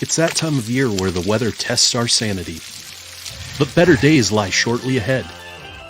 It's that time of year where the weather tests our sanity. But better days lie shortly ahead.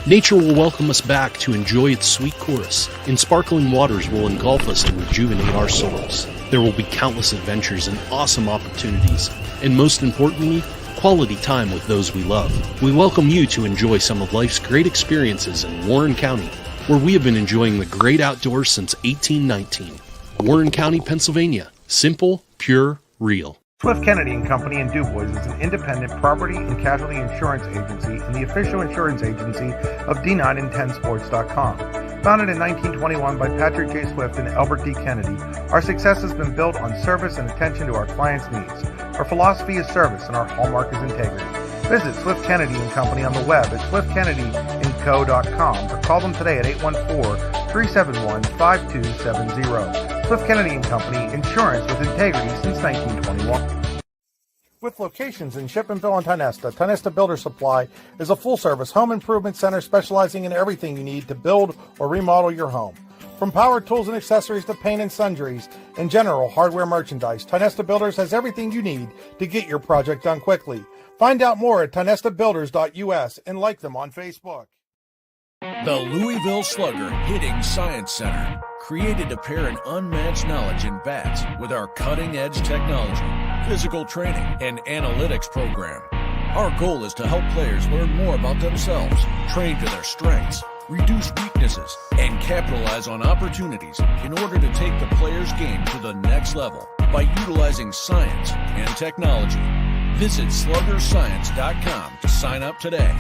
Nature will welcome us back to enjoy its sweet chorus, and sparkling waters will engulf us to rejuvenate our souls. There will be countless adventures and awesome opportunities, and most importantly, quality time with those we love. We welcome you to enjoy some of life's great experiences in Warren County, where we have been enjoying the great outdoors since 1819. Warren County, Pennsylvania. Simple, pure, real. Swift Kennedy and Company in DuBois is an independent property and casualty insurance agency and the official insurance agency of D9and10sports.com. Founded in 1921 by Patrick J. Swift and Albert D. Kennedy, our success has been built on service and attention to our clients' needs. Our philosophy is service and our hallmark is integrity. Visit Swift Kennedy and Company on the web at swiftkennedyandco.com or call them today at 814-371-5270. Swift Kennedy and Company, insurance with integrity since 1921. With locations in Shippenville and Tionesta, Tionesta Builder Supply is a full-service home improvement center specializing in everything you need to build or remodel your home. From power tools and accessories to paint and sundries and general hardware merchandise, Tionesta Builders has everything you need to get your project done quickly. Find out more at tionestabuilders.us and like them on Facebook. The Louisville Slugger Hitting Science Center, created to pair an unmatched knowledge in bats with our cutting-edge technology, physical training, and analytics program. Our goal is to help players learn more about themselves, train to their strengths, reduce weaknesses, and capitalize on opportunities in order to take the player's game to the next level by utilizing science and technology. Visit sluggerscience.com to sign up today.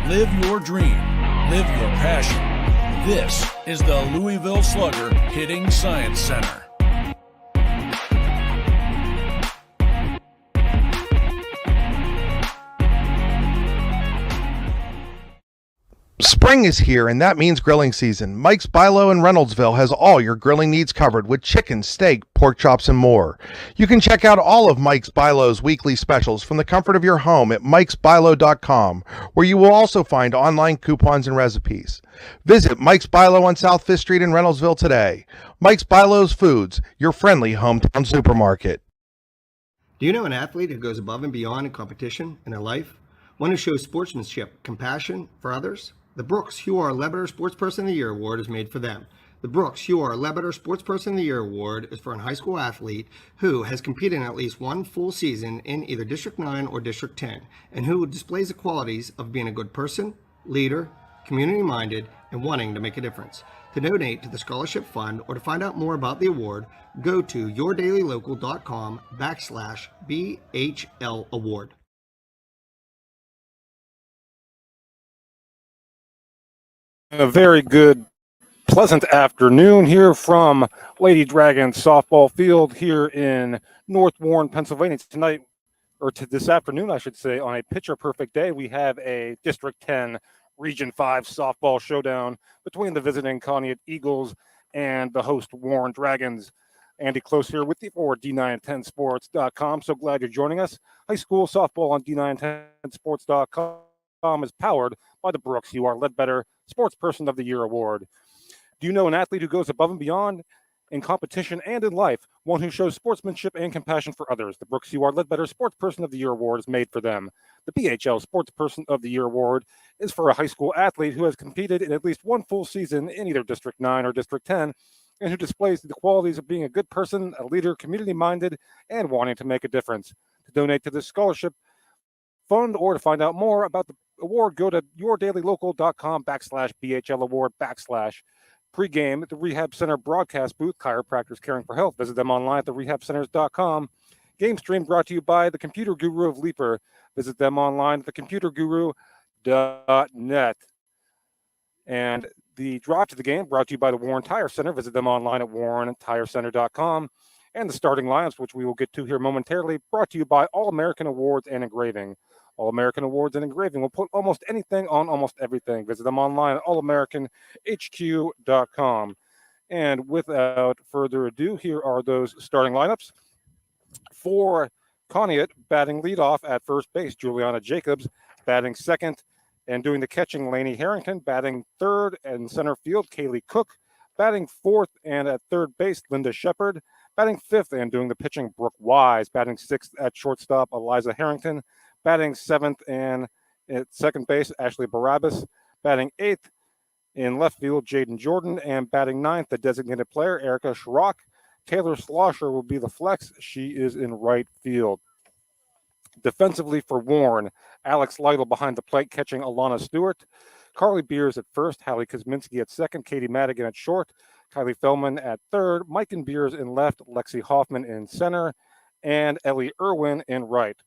Live your dream. Live your passion. This is the Louisville Slugger Hitting Science Center. Spring is here, and that means grilling season. Mike's Bilo in Reynoldsville has all your grilling needs covered with chicken, steak, pork chops, and more. You can check out all of Mike's Bilo's weekly specials from the comfort of your home at mikesbilo.com, where you will also find online coupons and recipes. Visit Mike's Bilo on South Fifth Street in Reynoldsville today. Mike's Bilo's Foods, your friendly hometown supermarket. Do you know an athlete who goes above and beyond in competition in their life? One who shows sportsmanship, compassion for others? The Brooks Huar Lebeter Sportsperson of the Year Award is made for them. The Brooks Huar Lebeter Sportsperson of the Year Award is for a high school athlete who has competed in at least one full season in either District 9 or District 10, and who displays the qualities of being a good person, leader, community-minded, and wanting to make a difference. To donate to the Scholarship Fund or to find out more about the award, go to yourdailylocal.com/BHL Award. A very good, pleasant afternoon here from Lady Dragons softball field here in North Warren, Pennsylvania. Tonight, or this afternoon, I should say, on a picture-perfect day, we have a District 10 Region 5 softball showdown between the visiting Conneaut Eagles and the host Warren Dragons. Andy Close here with you for D910sports.com. So glad you're joining us. High school softball on D910sports.com is powered by the Brooks Huar Ledbetter Sportsperson of the Year Award. Do you know an athlete who goes above and beyond in competition and in life, one who shows sportsmanship and compassion for others? The Brooks Huar Ledbetter Sportsperson of the Year Award is made for them. The BHL Sportsperson of the Year Award is for a high school athlete who has competed in at least one full season in either District 9 or District 10, and who displays the qualities of being a good person, a leader, community-minded, and wanting to make a difference. To donate to this scholarship fund or to find out more about the award, go to yourdailylocal.com/BHL Award/ pregame at the Rehab Center broadcast booth. Chiropractors caring for health. Visit them online at therehabcenters.com. Game stream brought to you by the Computer Guru of Leaper. Visit them online at thecomputerguru.net. And the drive to the game brought to you by the Warren Tire Center. Visit them online at warrentirecenter.com. And the starting lineups, which we will get to here momentarily, brought to you by All American Awards and Engraving. All American Awards and Engraving will put almost anything on almost everything. Visit them online at allamericanhq.com. And without further ado, here are those starting lineups. For Conneaut, batting leadoff at first base, Juliana Jacobs. Batting second, And doing the catching, Lainey Harrington. Batting third and center field, Kaylee Cook. Batting fourth and at third base, Linda Shepard. Batting fifth and doing the pitching, Brooke Wise. Batting sixth at shortstop, Eliza Harrington. Batting seventh and at second base, Ashley Barabbas. Batting eighth in left field, Jaden Jordan. And batting ninth, the designated player, Erica Schrock. Taylor Slosher will be the flex. She is in right field. Defensively for Warren, Alex Lytle behind the plate catching Alana Stewart. Carly Beers at first, Hallie Kosminski at second, Katie Madigan at short, Kylie Feldman at third, Mike and Beers in left, Lexi Hoffman in center, and Ellie Irwin in right.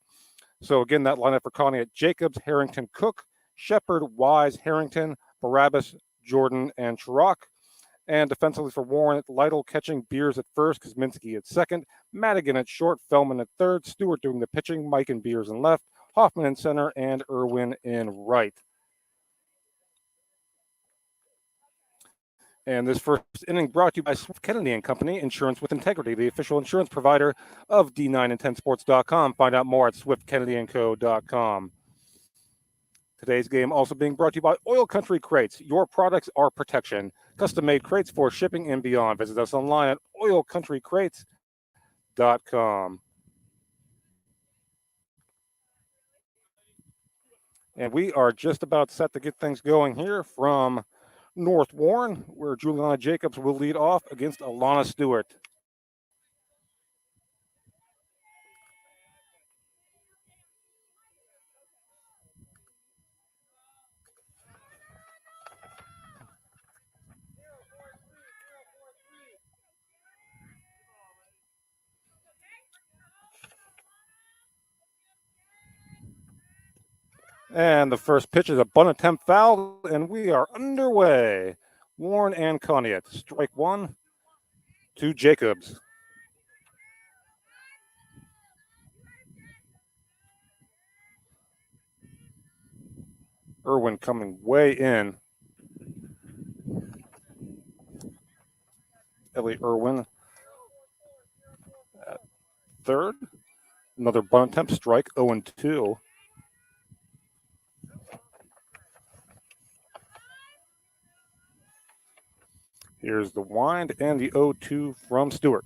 So again, that lineup for Conneaut: Jacobs, Harrington, Cook, Shepard, Wise, Harrington, Barabbas, Jordan, and Chirac. And defensively for Warren, Lytle catching, Beers at first, Kosminski at second, Madigan at short, Feldman at third, Stewart doing the pitching, Mike and Beers in left, Hoffman in center, and Irwin in right. And this first inning brought to you by Swift Kennedy and Company, Insurance with Integrity, the official insurance provider of D9and10sports.com. Find out more at swiftkennedyandco.com. Today's game also being brought to you by Oil Country Crates. Your products are protection. Custom-made crates for shipping and beyond. Visit us online at oilcountrycrates.com. And we are just about set to get things going here from North Warren, where Juliana Jacobs will lead off against Alana Stewart. And the first pitch is a bunt attempt foul, and we are underway. Warren and Conneaut. Strike one to Jacobs. Irwin coming way in. Ellie Irwin at third. Another bunt attempt, strike 0-2. Here's the wind and the 0-2 from Stewart.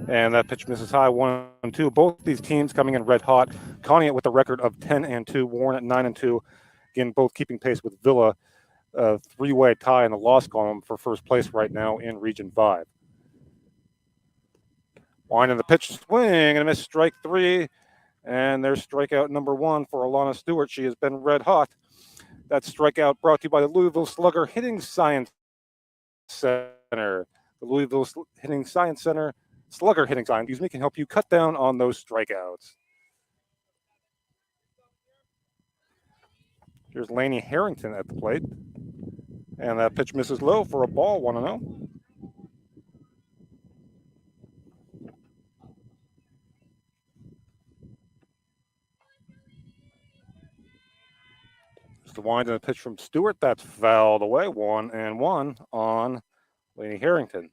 And that pitch misses high, 1-2. Both these teams coming in red hot. Conneaut with a record of 10-2. Warren at 9-2. Again, both keeping pace with Villa. A three-way tie in the loss column for first place right now in Region 5. Wind and the pitch, swing and a miss, strike three. And there's strikeout number one for Alana Stewart. She has been red hot. That strikeout brought to you by the Louisville Slugger Hitting Science Center. The Louisville Hitting Science Center, Slugger Hitting Science, can help you cut down on those strikeouts. Here's Lainey Harrington at the plate. And that pitch misses low for a ball, 1-0. The wind and the pitch from Stewart. That's fouled away. 1-1 on Lainey Harrington.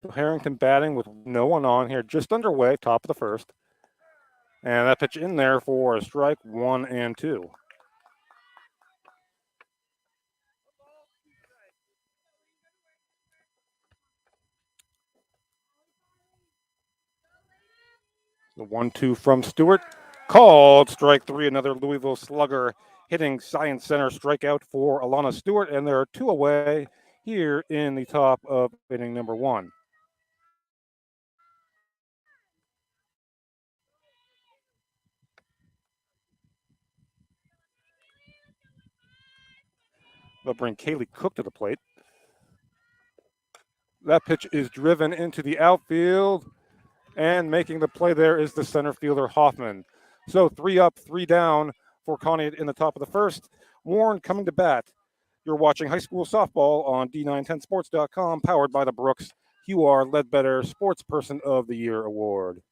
So Harrington batting with no one on here, just underway, top of the first. And that pitch in there for a strike, 1-2. The 1-2 from Stewart. Called strike three, another Louisville Slugger Hitting Science Center strikeout for Alana Stewart. And there are two away here in the top of inning number one. They'll bring Kaylee Cook to the plate. That pitch is driven into the outfield. And making the play there is the center fielder, Hoffman. So 3 up, 3 down for Conneaut in the top of the first. Warren coming to bat. You're watching high school softball on D910sports.com, powered by the Brooks Hugh Ledbetter Sports Person of the Year Award.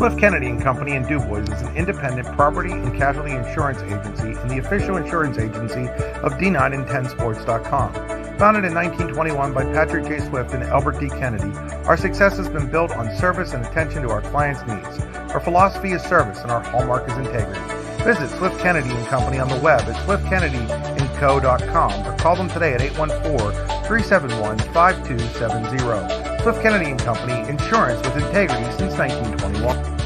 Swift Kennedy and Company in DuBois is an independent property and casualty insurance agency and the official insurance agency of D9 and 10sports.com. Founded in 1921 by Patrick J. Swift and Albert D. Kennedy, our success has been built on service and attention to our clients' needs. Our philosophy is service and our hallmark is integrity. Visit Swift Kennedy and Company on the web at swiftkennedyandco.com or call them today at 814-371-5270. Swift Kennedy and Company, insurance with integrity since 1921.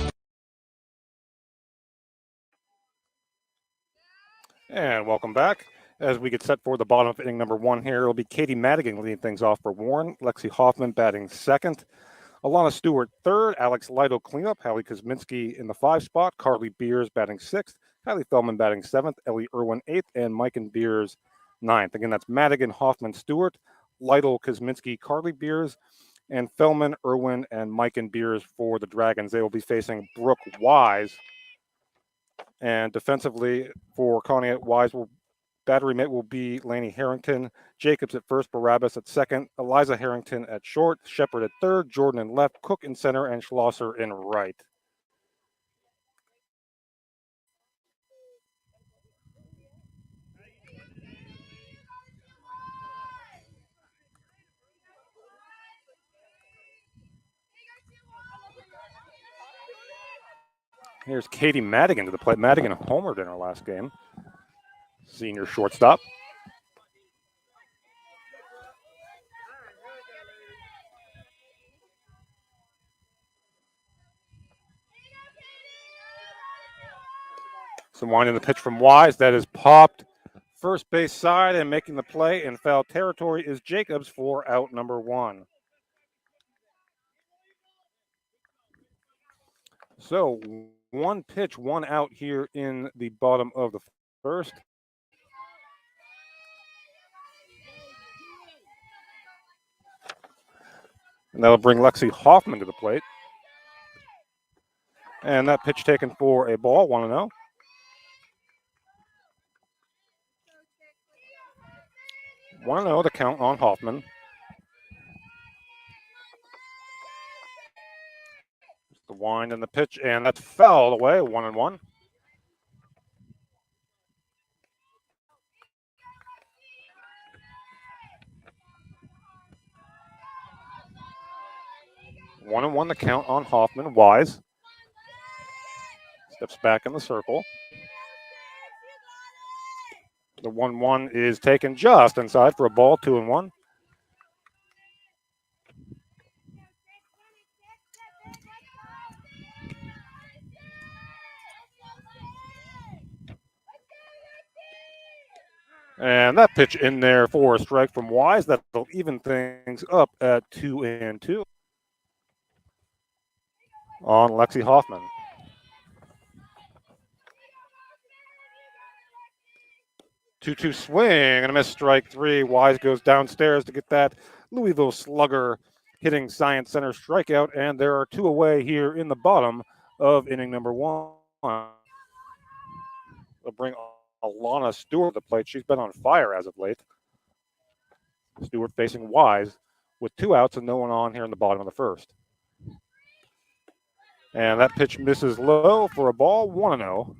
And welcome back. As we get set for the bottom of inning number one here, it'll be Katie Madigan leading things off for Warren, Lexi Hoffman batting second, Alana Stewart third, Alex Lido cleanup, Hallie Kuzminski in the 5 spot, Carly Beers batting sixth, Kylie Feldman batting seventh, Ellie Irwin eighth, and Mike and Beers ninth. Again, that's Madigan, Hoffman, Stewart, Lido, Kuzminski, Carly Beers, and Feldman, Irwin, and Mike and Beers for the Dragons. They will be facing Brooke Wise. And defensively for Conneaut, battery mate will be Laney Harrington, Jacobs at first, Barabbas at second, Eliza Harrington at short, Shepard at third, Jordan in left, Cook in center, and Schlosser in right. Here's Katie Madigan to the plate. Madigan homered in her last game. Senior shortstop. Some wind in the pitch from Wise. That is popped first base side, and making the play in foul territory is Jacobs for out number one. So one pitch, one out here in the bottom of the first. And that'll bring Lexi Hoffman to the plate. And that pitch taken for a ball, 1-0. The count on Hoffman. The wind and the pitch, and that's fouled away, 1-1. One and one, the count on Hoffman. Wise steps back in the circle. The 1-1 is taken just inside for a ball, 2-1. And that pitch in there for a strike from Wise. That'll even things up at 2-2 on Lexi Hoffman. 2-2 swing and a miss, strike three. Wise goes downstairs to get that Louisville Slugger hitting Science Center strikeout, and there are two away here in the bottom of inning number one. They'll bring Alana Stewart to the plate. She's been on fire as of late. Stewart facing Wise with 2 outs and no one on here in the bottom of the first. And that pitch misses low for a ball, 1-0.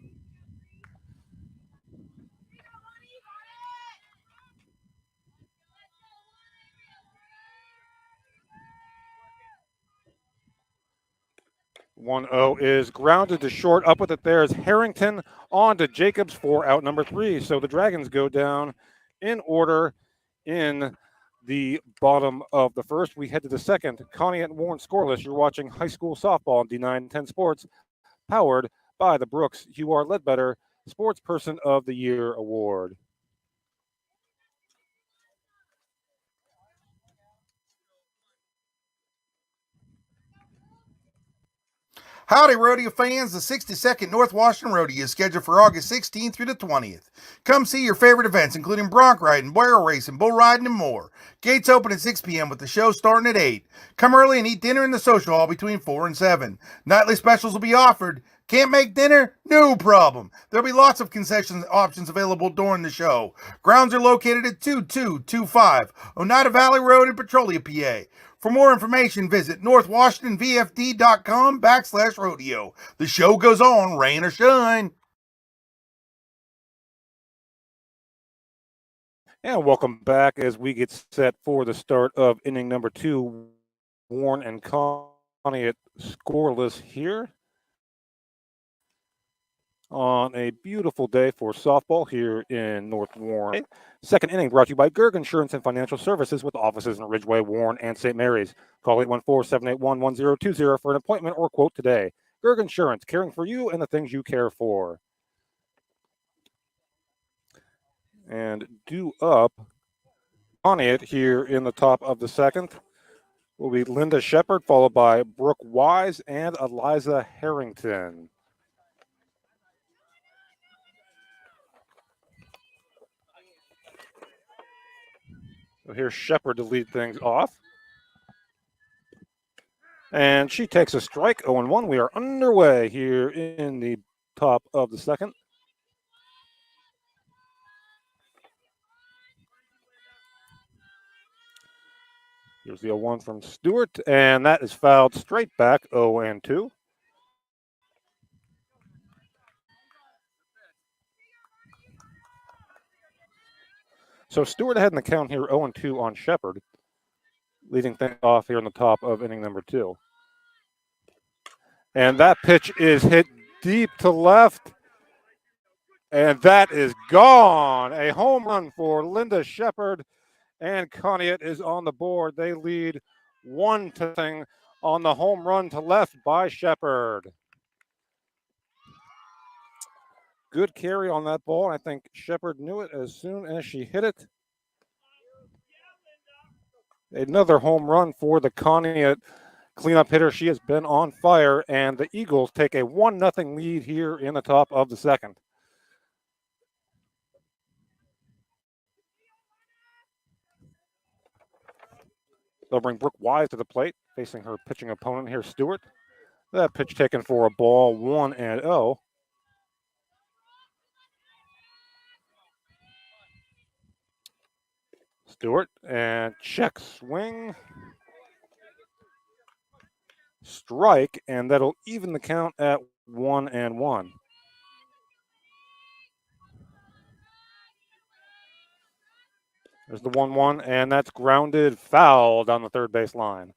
Is grounded to short. Up with it there is Harrington on to Jacobs for out number 3. So the Dragons go down in order in the bottom of the first. We head to the second. Conneaut and Warren scoreless. You're watching high school softball on D9 10 Sports, powered by the Brooks UR Ledbetter Sports Person of the Year Award. Howdy, rodeo fans. The 62nd North Washington Rodeo is scheduled for August 16th through the 20th. Come see your favorite events, including bronc riding, barrel racing, bull riding, and more. Gates open at 6 p.m. with the show starting at 8. Come early and eat dinner in the social hall between 4 and 7. Nightly specials will be offered. Can't make dinner? No problem. There'll be lots of concession options available during the show. Grounds are located at 2225 Oneida Valley Road in Petrolia, PA. For more information, visit northwashingtonvfd.com/rodeo. The show goes on, rain or shine. And welcome back as we get set for the start of inning number 2. Warren and Conneaut scoreless here on a beautiful day for softball here in North Warren. Second inning brought to you by Gerg Insurance and Financial Services with offices in Ridgeway, Warren, and St. Mary's. Call 814-781-1020 for an appointment or quote today. Gerg Insurance, caring for you and the things you care for. And due up, Conneaut here in the top of the second will be Linda Shepard, followed by Brooke Wise and Eliza Harrington. So here's Shepard to lead things off. And she takes a strike, 0-1. We are underway here in the top of the second. Here's the 0-1 from Stewart, and that is fouled straight back, 0-2. So Stewart ahead in the count here, 0-2 on Shepard, leading things off here in the top of inning number 2. And that pitch is hit deep to left, and that is gone. A home run for Linda Shepard, and Conneaut is on the board. They lead 1-0 on the home run to left by Shepard. Good carry on that ball. I think Shepard knew it as soon as she hit it. Another home run for the Conneaut cleanup hitter. She has been on fire, and the Eagles take a 1-0 lead here in the top of the second. They'll bring Brooke Wise to the plate, facing her pitching opponent here, Stewart. That pitch taken for a ball, 1-0. Stewart, and check swing. Strike, and that'll even the count at 1-1. There's the 1-1, and that's grounded foul down the third base line.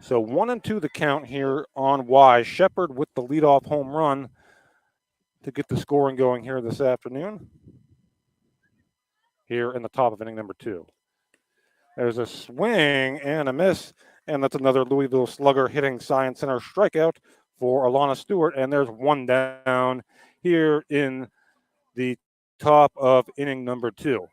So 1-2 the count here on Wise. Shepard with the leadoff home run to get the scoring going here this afternoon. Here in the top of inning number 2. There's a swing and a miss, and that's another Louisville Slugger hitting Science Center strikeout for Alana Stewart, and there's one down here in the top of inning number 2.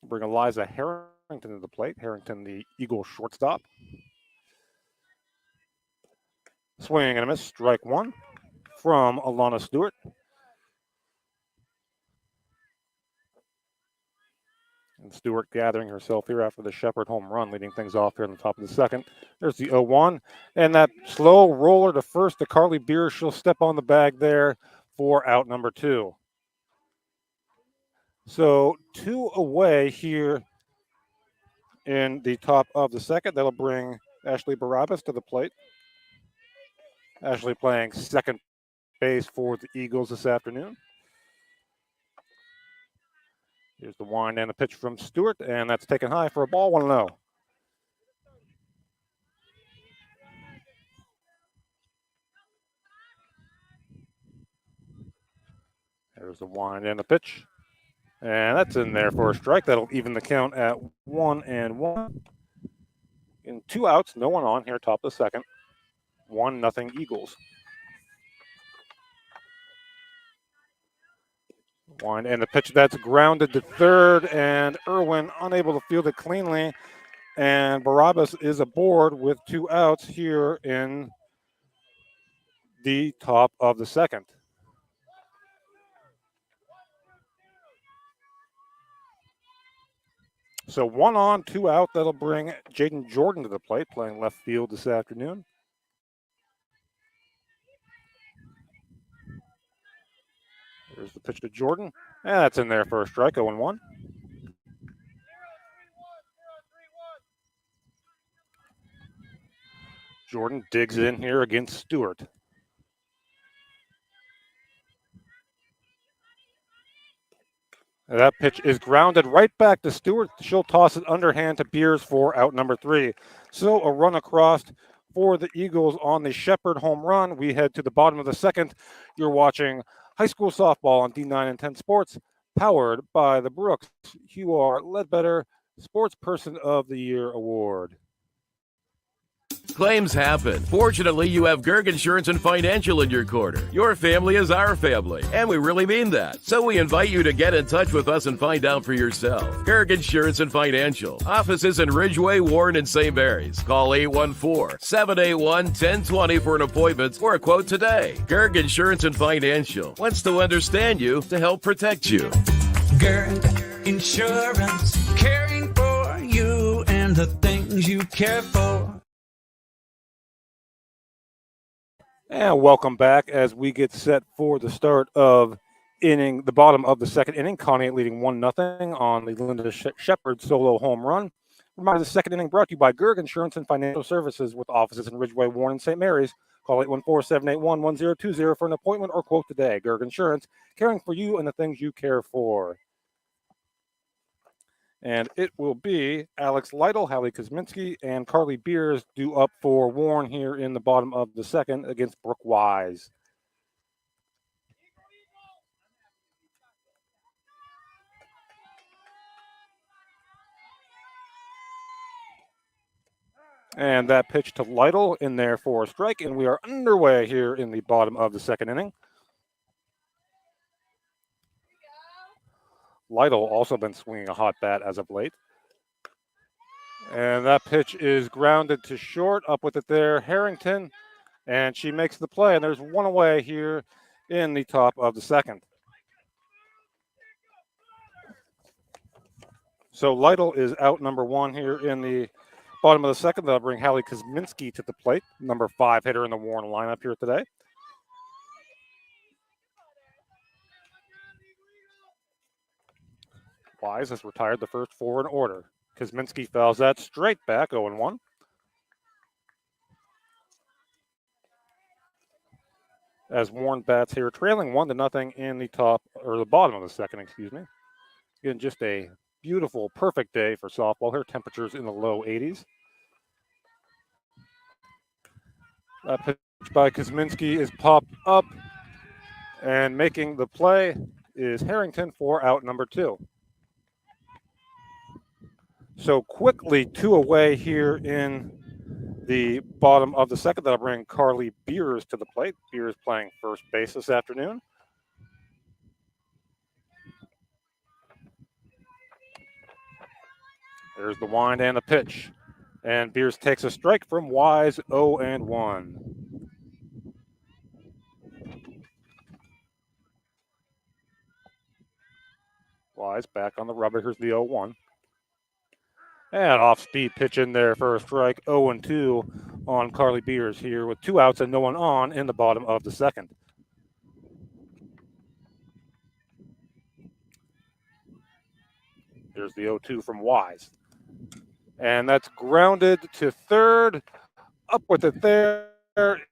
Bring Eliza Harrington to the plate. Harrington, the Eagle shortstop. Swing and a miss, strike 1 from Alana Stewart. And Stewart gathering herself here after the Shepard home run, leading things off here in the top of the second. There's the 0-1. And that slow roller to first to Carly Beers. She'll step on the bag there for out number 2. So 2 away here in the top of the second. That'll bring Ashley Barabbas to the plate. Ashley playing second base for the Eagles this afternoon. Here's the wind and the pitch from Stewart, and that's taken high for a ball, 1-0. There's the wind and the pitch, and that's in there for a strike. That'll even the count at 1-1. In 2 outs, no one on here, top of the second. 1-0 Eagles. Wind and the pitch that's grounded to third, and Irwin unable to field it cleanly. And Barabbas is aboard with 2 outs here in the top of the second. So 1 on, 2 out. That'll bring Jaden Jordan to the plate, playing left field this afternoon. Here's the pitch to Jordan. And that's in there for a strike, 0-1. Jordan digs in here against Stewart. That pitch is grounded right back to Stewart. She'll toss it underhand to Beers for out number 3. So a run across for the Eagles on the Shepherd home run. We head to the bottom of the second. You're watching high school softball on D9 and 10 Sports, powered by the Brooks Huar Ledbetter Sports Person of the Year Award. Claims happen. Fortunately, you have Gerg Insurance and Financial in your corner. Your family is our family, and we really mean that. So we invite you to get in touch with us and find out for yourself. Gerg Insurance and Financial. Offices in Ridgeway, Warren, and St. Mary's. Call 814-781-1020 for an appointment or a quote today. Gerg Insurance and Financial wants to understand you to help protect you. Gerg Insurance, caring for you and the things you care for. And welcome back as we get set for the start of the bottom of the second inning. Conneaut leading 1-0 on the Linda Shepherd solo home run. Reminder, the second inning brought to you by Gerg Insurance and Financial Services with offices in Ridgeway, Warren, and St. Mary's. Call 814-781-1020 for an appointment or quote today. Gerg Insurance, caring for you and the things you care for. And it will be Alex Lytle, Hallie Kosminski, and Carly Beers due up for Warren here in the bottom of the second against Brooke Wise. And that pitch to Lytle in there for a strike, and we are underway here in the bottom of the second inning. Lytle also been swinging a hot bat as of late. And that pitch is grounded to short. Up with it there, Harrington. And she makes the play. And there's one away here in the top of the second. So Lytle is out number 1 here in the bottom of the second. They'll bring Hallie Kosminski to the plate, number 5 hitter in the Warren lineup here today. Wise has retired the first 4 in order. Kosminski fouls that straight back, 0-1. As Warren bats here, trailing 1-0 in the bottom of the second, Again, just a beautiful, perfect day for softball here. Temperatures in the low 80s. That pitch by Kosminski is popped up, and making the play is Harrington for out number 2. So quickly 2 away here in the bottom of the second. That'll bring Carly Beers to the plate. Beers playing first base this afternoon. There's the wind and the pitch. And Beers takes a strike from Wise, 0-1. Wise back on the rubber. Here's the 0-1. And off-speed pitch in there for a strike, 0-2 on Carly Beers here with 2 outs and no one on in the bottom of the second. There's the 0-2 from Wise. And that's grounded to third. Up with it there,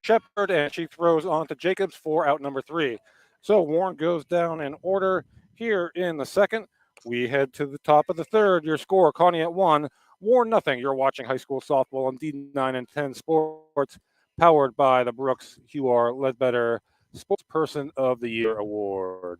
Shepherd, and she throws on to Jacobs for out number 3. So Warren goes down in order here in the second. We head to the top of the third. Your score, Conneaut 1, Warren 0. You're watching high school softball on D9 and 10 Sports, powered by the Brooks Huar Ledbetter Sports Person of the Year Award.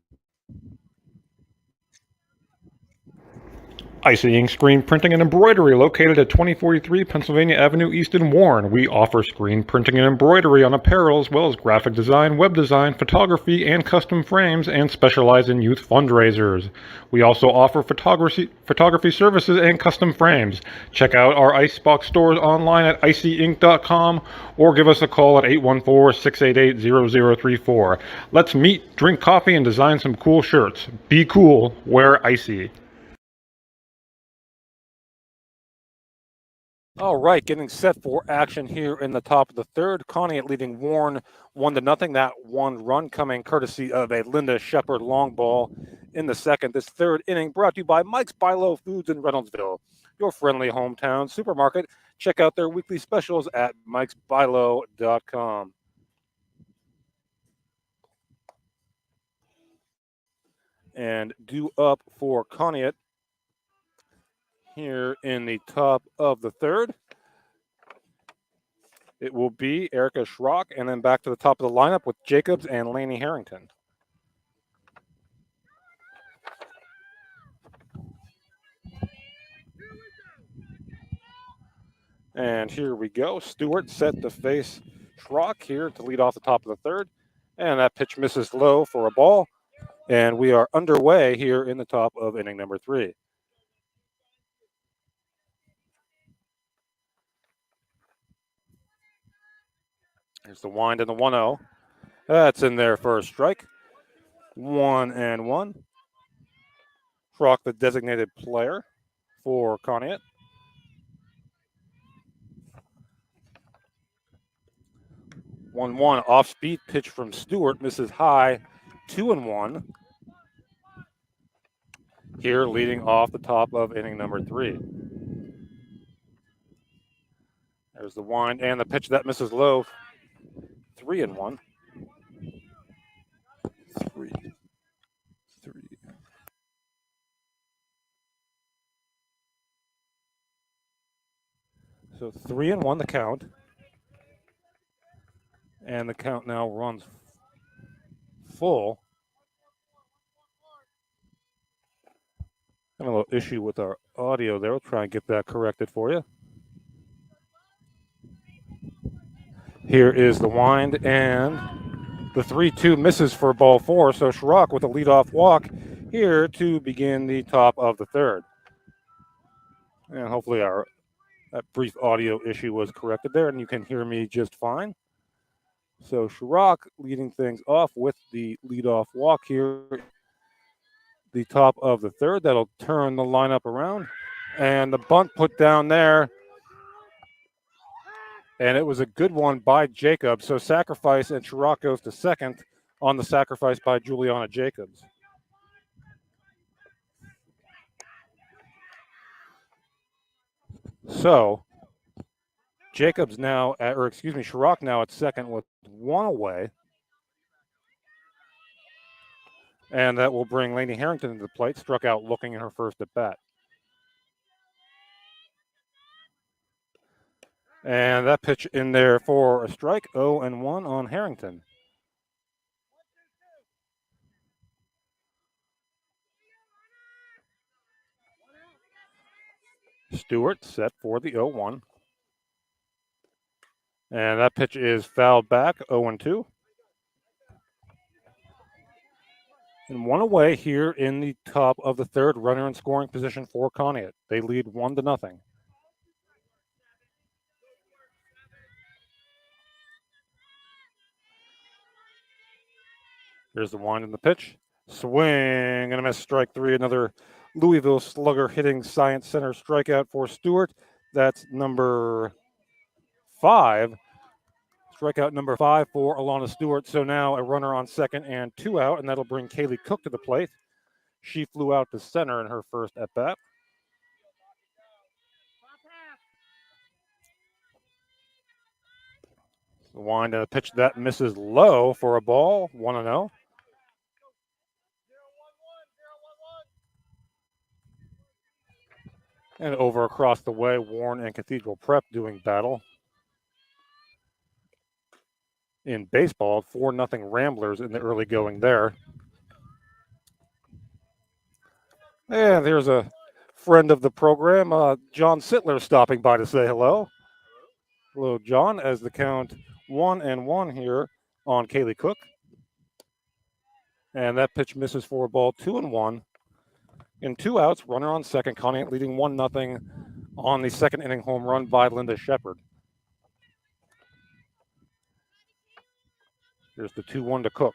Icy Ink Screen Printing and Embroidery, located at 2043 Pennsylvania Avenue East in Warren. We offer screen printing and embroidery on apparel, as well as graphic design, web design, photography, and custom frames, and specialize in youth fundraisers. We also offer photography services and custom frames. Check out our Icebox stores online at icyink.com or give us a call at 814-688-0034. Let's meet, drink coffee, and design some cool shirts. Be cool, wear icy. All right, getting set for action here in the top of the third. Conneaut leading Warren 1-0. That one run coming courtesy of a Linda Shepard long ball in the second. This third inning brought to you by Mike's Buy Low Foods in Reynoldsville, your friendly hometown supermarket. Check out their weekly specials at mikesbuylow.com. And due up for Conneaut here in the top of the third, it will be Erica Schrock, and then back to the top of the lineup with Jacobs and Laney Harrington. And here we go. Stewart set to face Schrock here to lead off the top of the third. And that pitch misses low for a ball. And we are underway here in the top of inning number 3. Here's the wind and the 1-0. That's in there for a strike. 1-1. Schrock, the designated player for Conneaut. 1-1 off-speed pitch from Stewart, misses high, 2-1. Here leading off the top of inning number 3. There's the wind and the pitch that misses low, 3-1. 3. So 3-1 the count. And the count now runs full. Got a little issue with our audio there. We'll try and get that corrected for you. Here is the wind, and the 3-2 misses for ball 4. So Schrock with a leadoff walk here to begin the top of the third. And hopefully that brief audio issue was corrected there, and you can hear me just fine. So Schrock leading things off with the leadoff walk here. The top of the third. That'll turn the lineup around. And the bunt put down there. And it was a good one by Jacobs. So sacrifice, and Schrock goes to second on the sacrifice by Juliana Jacobs. So Jacobs now, Schrock now at second with 1 away. And that will bring Laney Harrington to the plate, struck out looking in her first at bat. And that pitch in there for a strike, 0-1 on Harrington. Stewart set for the 0-1. And that pitch is fouled back, 0-2. And 1 away here in the top of the third, runner in scoring position for Conneaut. They lead 1-0. Here's the wind and the pitch. Swing and a miss, strike 3. Another Louisville Slugger hitting Science Center strikeout for Stewart. That's number 5. Strikeout number 5 for Alana Stewart. So now a runner on second and 2 out, and that'll bring Kaylee Cook to the plate. She flew out to center in her first at bat. The wind and a pitch that misses low for a ball, 1-0. And over across the way, Warren and Cathedral Prep doing battle. In baseball, 4-0 Ramblers in the early going there. And there's a friend of the program, John Sittler, stopping by to say hello. Hello, John, as the count 1-1 here on Kaylee Cook. And that pitch misses for a ball, 2-1. In 2 outs, runner on second, Conneaut leading 1-0 on the second inning home run by Linda Shepard. Here's the 2-1 to Cook.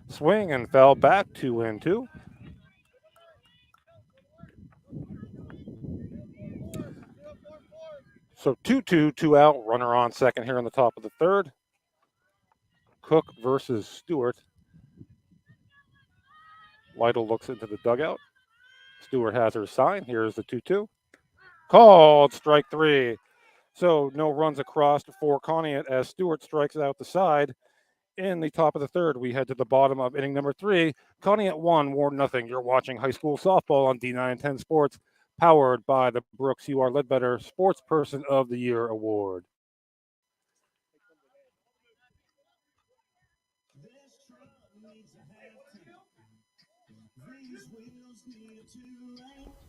Swing and foul back, So 2-2, 2 out, runner on second here in the top of the third. Cook versus Stewart. Lytle looks into the dugout. Stewart has her sign. Here's the 2-2. Called strike three. So no runs across for Conneaut as Stewart strikes out the side. In the top of the third, we head to the bottom of inning number 3. Conneaut 1, Warren nothing. You're watching high school softball on D910 Sports, powered by the Brooks UR Ledbetter Sports Person of the Year Award.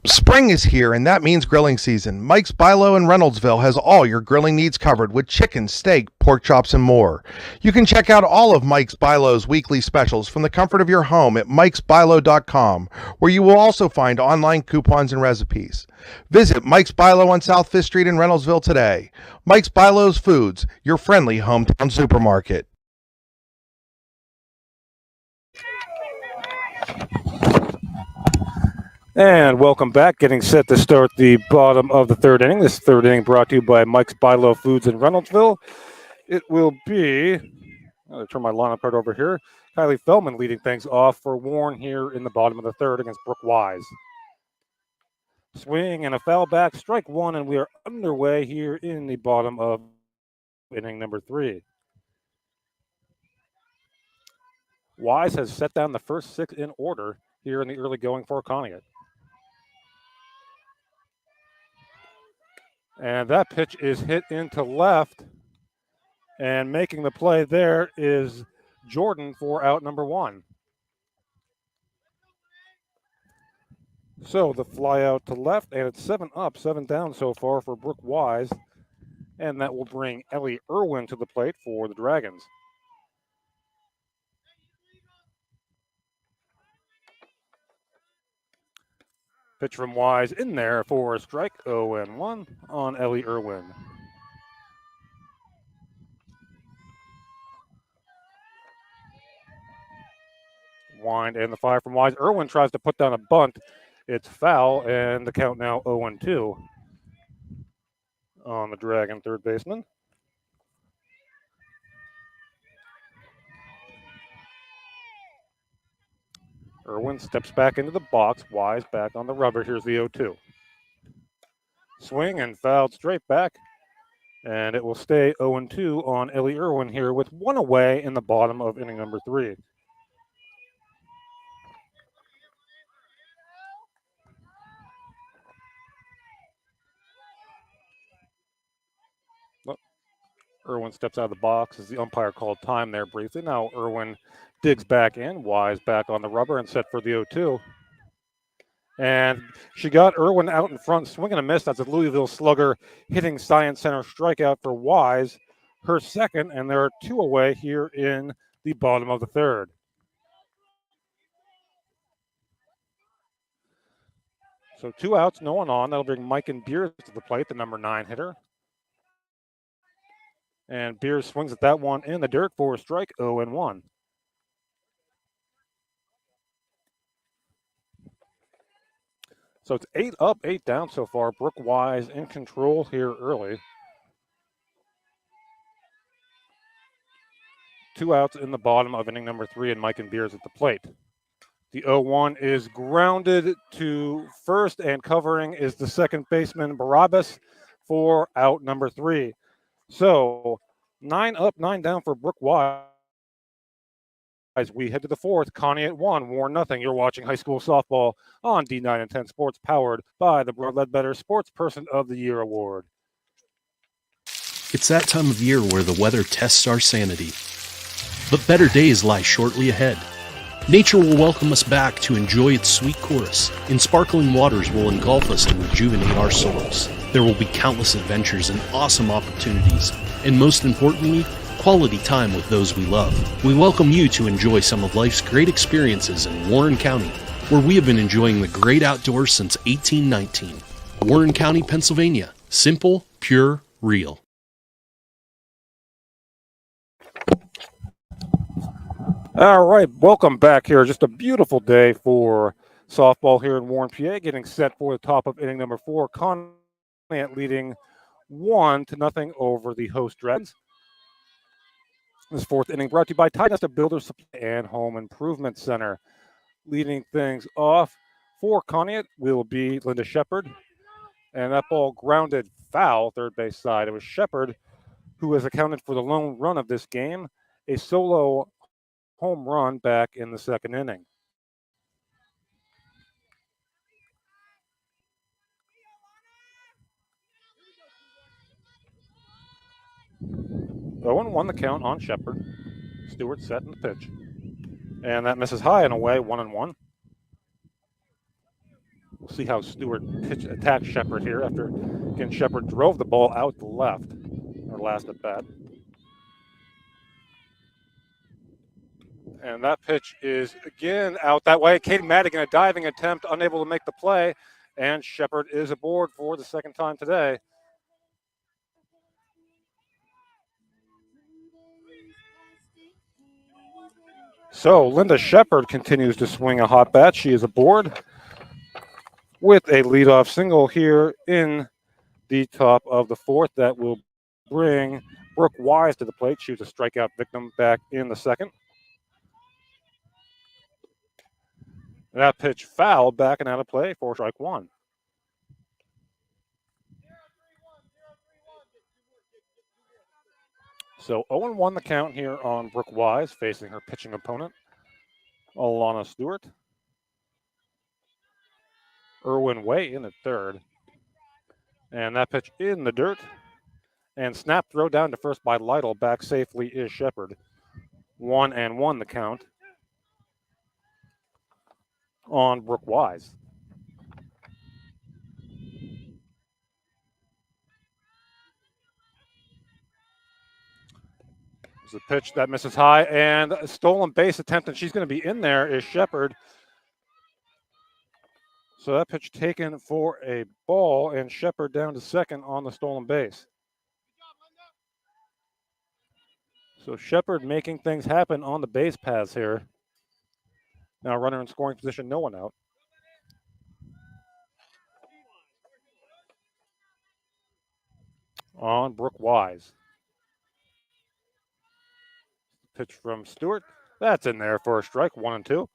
Spring is here, and that means grilling season. Mike's Bilo in Reynoldsville has all your grilling needs covered with chicken, steak, pork chops, and more. You can check out all of Mike's Bilo's weekly specials from the comfort of your home at mikesbilo.com, where you will also find online coupons and recipes. Visit Mike's Bilo on South 5th Street in Reynoldsville today. Mike's Bilo's Foods, your friendly hometown supermarket. And welcome back. Getting set to start the bottom of the third inning. This third inning brought to you by Mike's Bilo Foods in Reynoldsville. It will be, I'll turn my lineup card over here. Kylie Feldman leading things off for Warren here in the bottom of the third against Brooke Wise. Swing and a foul back, strike one, and we are underway here in the bottom of inning number 3. Wise has set down the first 6 in order here in the early going for Conneaut. And that pitch is hit into left. And making the play there is Jordan for out number 1. So the fly out to left, and it's 7 up, 7 down so far for Brooke Wise. And that will bring Ellie Irwin to the plate for the Dragons. Pitch from Wise in there for a strike. 0-1 on Ellie Irwin. Wind and the 5 from Wise. Irwin tries to put down a bunt. It's foul, and the count now 0-2 on the Dragon third baseman. Irwin steps back into the box. Wise back on the rubber. Here's the 0-2. Swing and fouled straight back. And it will stay 0-2 on Ellie Irwin here with 1 away in the bottom of inning number 3. Irwin steps out of the box as the umpire called time there briefly. Now Irwin digs back in. Wise back on the rubber and set for the 0-2. And she got Irwin out in front, swinging a miss. That's a Louisville Slugger hitting Science Center strikeout for Wise, her second, and there are 2 away here in the bottom of the third. So 2 outs, no one on. That'll bring Mike and Beers to the plate, the number 9 hitter. And Beers swings at that one in the dirt for a strike, 0-1. So it's 8 up, 8 down so far. Brooke Wise in control here early. 2 outs in the bottom of inning number 3, and Mike and Beers at the plate. The 0-1 is grounded to first, and covering is the second baseman, Barabbas, for out number 3. So 9 up, 9 down for Brooke Wise. As we head to the 4th, Conneaut 1, Warren nothing. You're watching high school softball on D910 Sports, powered by the Ledbetter Sports Person of the Year Award. It's that time of year where the weather tests our sanity. But better days lie shortly ahead. Nature will welcome us back to enjoy its sweet chorus, and sparkling waters will engulf us to rejuvenate our souls. There will be countless adventures and awesome opportunities, and most importantly, quality time with those we love. We welcome you to enjoy some of life's great experiences in Warren County, where we have been enjoying the great outdoors since 1819. Warren County, Pennsylvania. Simple, pure, real. All right, welcome back here. Just a beautiful day for softball here in Warren, PA, getting set for the top of inning number 4. Conneaut leading 1-0 over the host Dragons. This fourth inning brought to you by Conneaut Builder Supply and Home Improvement Center. Leading things off for Conneaut will be Linda Shepard. And that ball grounded foul, third base side. It was Shepard who has accounted for the lone run of this game, a solo home run back in the second inning. Owen won the count on Shepard. Stewart set in the pitch. And that misses high and away, 1-1. We'll see how Stewart attacks Shepard here after, again, Shepard drove the ball out the left, or last at bat. And that pitch is again out that way. Katie Madigan, a diving attempt, unable to make the play. And Shepard is aboard for the second time today. So Linda Shepard continues to swing a hot bat. She is aboard with a leadoff single here in the top of the fourth that will bring Brooke Wise to the plate. She was a strikeout victim back in the second. That pitch foul, back and out of play for strike one. So 0-1 the count here on Brooke Wise, facing her pitching opponent, Alana Stewart. Irwin Way in at third. And that pitch in the dirt. And snap throw down to first by Lytle. Back safely is Shepard. 1-1 the count on Brooke Wise. It's a pitch that misses high, and a stolen base attempt, and she's going to be in there is Shepard. So that pitch taken for a ball, and Shepard down to second on the stolen base. So Shepard making things happen on the base paths here. Now runner in scoring position, no one out. On Brooke Wise. Pitch from Stewart. That's in there for a strike, 1-2.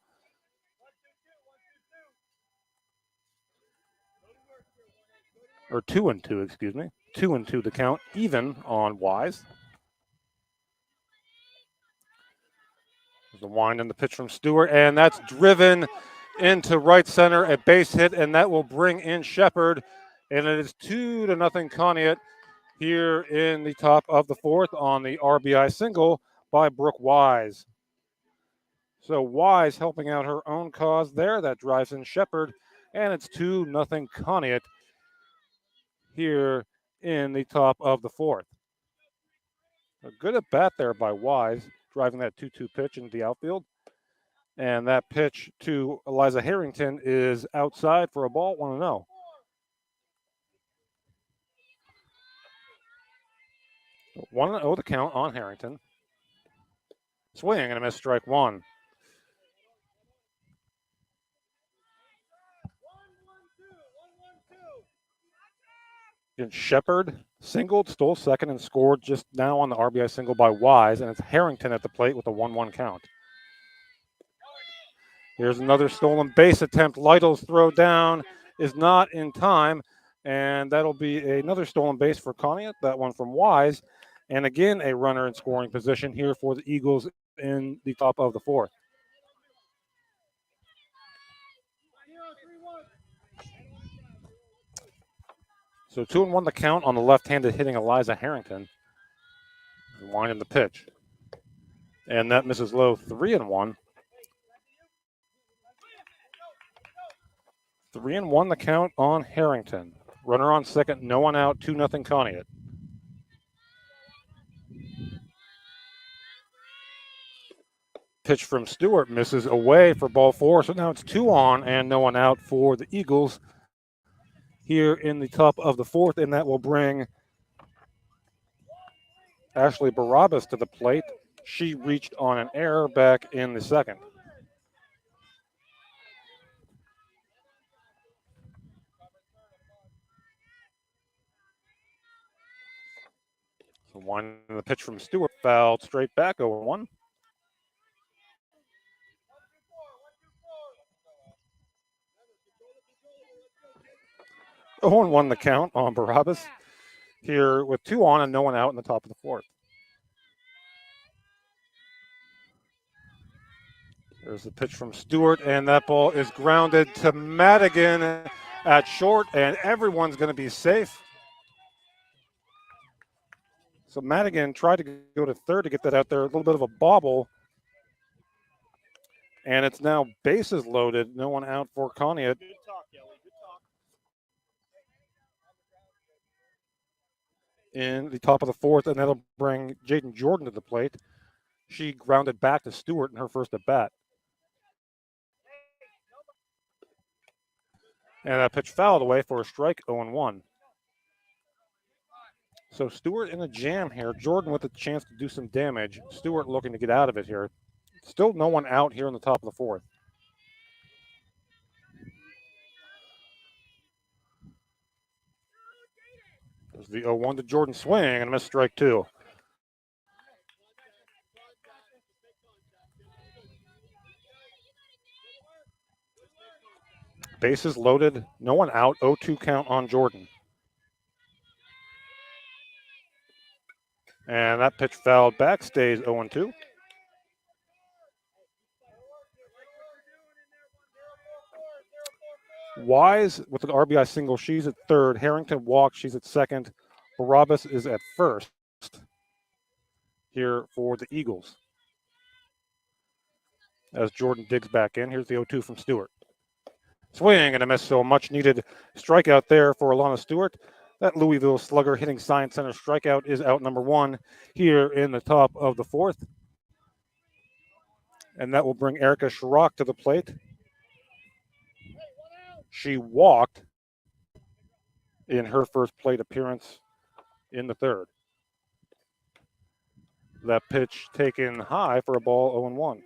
Or 2-2, excuse me. 2-2 the count, even on Wise. There's a wind in the pitch from Stewart, and that's driven into right center, a base hit, and that will bring in Shepard. And it is 2-0 Conneaut here in the top of the fourth on the RBI single by Brooke Wise. So Wise helping out her own cause there. That drives in Shepard, and it's 2-0 Conneaut here in the top of the fourth. A good at bat there by Wise, driving that 2-2 pitch into the outfield. And that pitch to Eliza Harrington is outside for a ball, 1-0. So 1-0 the count on Harrington. Swing and a miss, strike one. And Shepard singled, stole second, and scored just now on the RBI single by Wise, and it's Harrington at the plate with a 1-1 count. Here's another stolen base attempt. Lytle's throw down is not in time, and that'll be another stolen base for Conneaut, that one from Wise. And again, a runner in scoring position here for the Eagles in the top of the fourth. So 2-1 the count on the left-handed hitting Eliza Harrington. Winding the pitch. And that misses low, 3-1. 3-1 the count on Harrington. Runner on second, no one out, 2-0 Conneaut. Pitch from Stewart misses away for ball four, so now it's 2 on and no one out for the Eagles here in the top of the fourth, and that will bring Ashley Barabbas to the plate. She reached on an error back in the second. So one the pitch from Stewart fouled straight back 0-1. 0-1 the count on Barabbas here with 2 on and no one out in the top of the 4th. There's the pitch from Stewart, and that ball is grounded to Madigan at short, and everyone's going to be safe. So Madigan tried to go to third to get that out there, a little bit of a bobble. And it's now bases loaded, no one out for Conneaut. In the top of the 4th, and that'll bring Jaden Jordan to the plate. She grounded back to Stewart in her first at bat. And that pitch fouled away for a strike, 0-1. So Stewart in a jam here. Jordan with a chance to do some damage. Stewart looking to get out of it here. Still no one out here in the top of the 4th. There's the 0-1 to Jordan swing and a missed strike 2. Bases loaded, no one out, 0-2 count on Jordan. And that pitch fouled back, stays 0-2. Wise with an RBI single, she's at third. Harrington walks, she's at second. Barabbas is at first here for the Eagles. As Jordan digs back in, here's the 0-2 from Stewart. Swing and a miss, so a much needed strikeout there for Alana Stewart. That Louisville Slugger hitting Science Center strikeout is out number 1 here in the top of the 4th. And that will bring Erica Schrock to the plate. She walked in her first plate appearance in the 3rd. That pitch taken high for a ball, 0-1.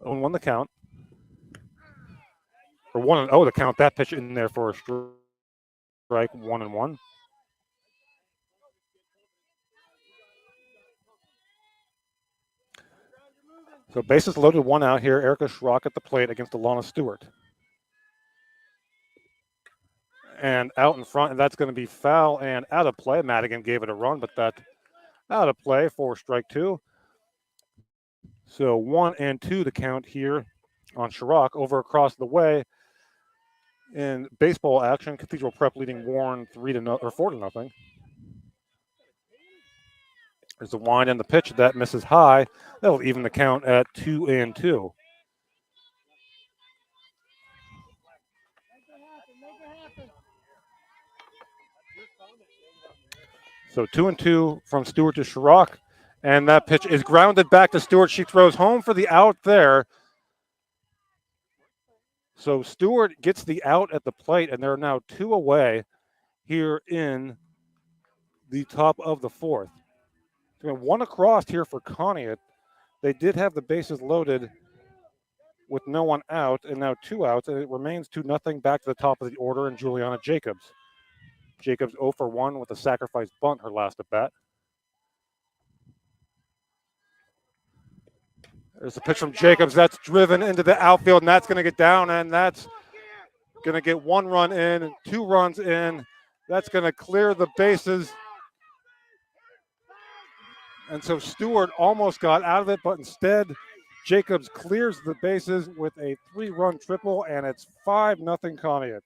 On 1 the count. Or 1-0 the count. That pitch in there for a strike, 1-1. So bases loaded, 1 out here. Erica Schrock at the plate against Alana Stewart. And out in front, and that's going to be foul and out of play. Madigan gave it a run, but that out of play for strike 2. So 1-2 the count here on Schrock. Over across the way in baseball action, Cathedral Prep leading Warren 4-0. There's the wind and the pitch that misses high. That'll even the count at 2-2. So 2-2 from Stewart to Schrock. And that pitch is grounded back to Stewart. She throws home for the out there. So Stewart gets the out at the plate, and they're now 2 away here in the top of the 4th. So 1 across here for Conneaut. They did have the bases loaded with no one out, and now 2 outs, and it remains 2-0 back to the top of the order, and Juliana Jacobs. Jacobs 0 for 1 with a sacrifice bunt her last at bat. There's a pitch from Jacobs. That's driven into the outfield, and that's going to get down, and that's going to get 1 run in and 2 runs in. That's going to clear the bases. And so Stewart almost got out of it, but instead Jacobs clears the bases with a 3-run triple, and it's 5-0 Conneaut.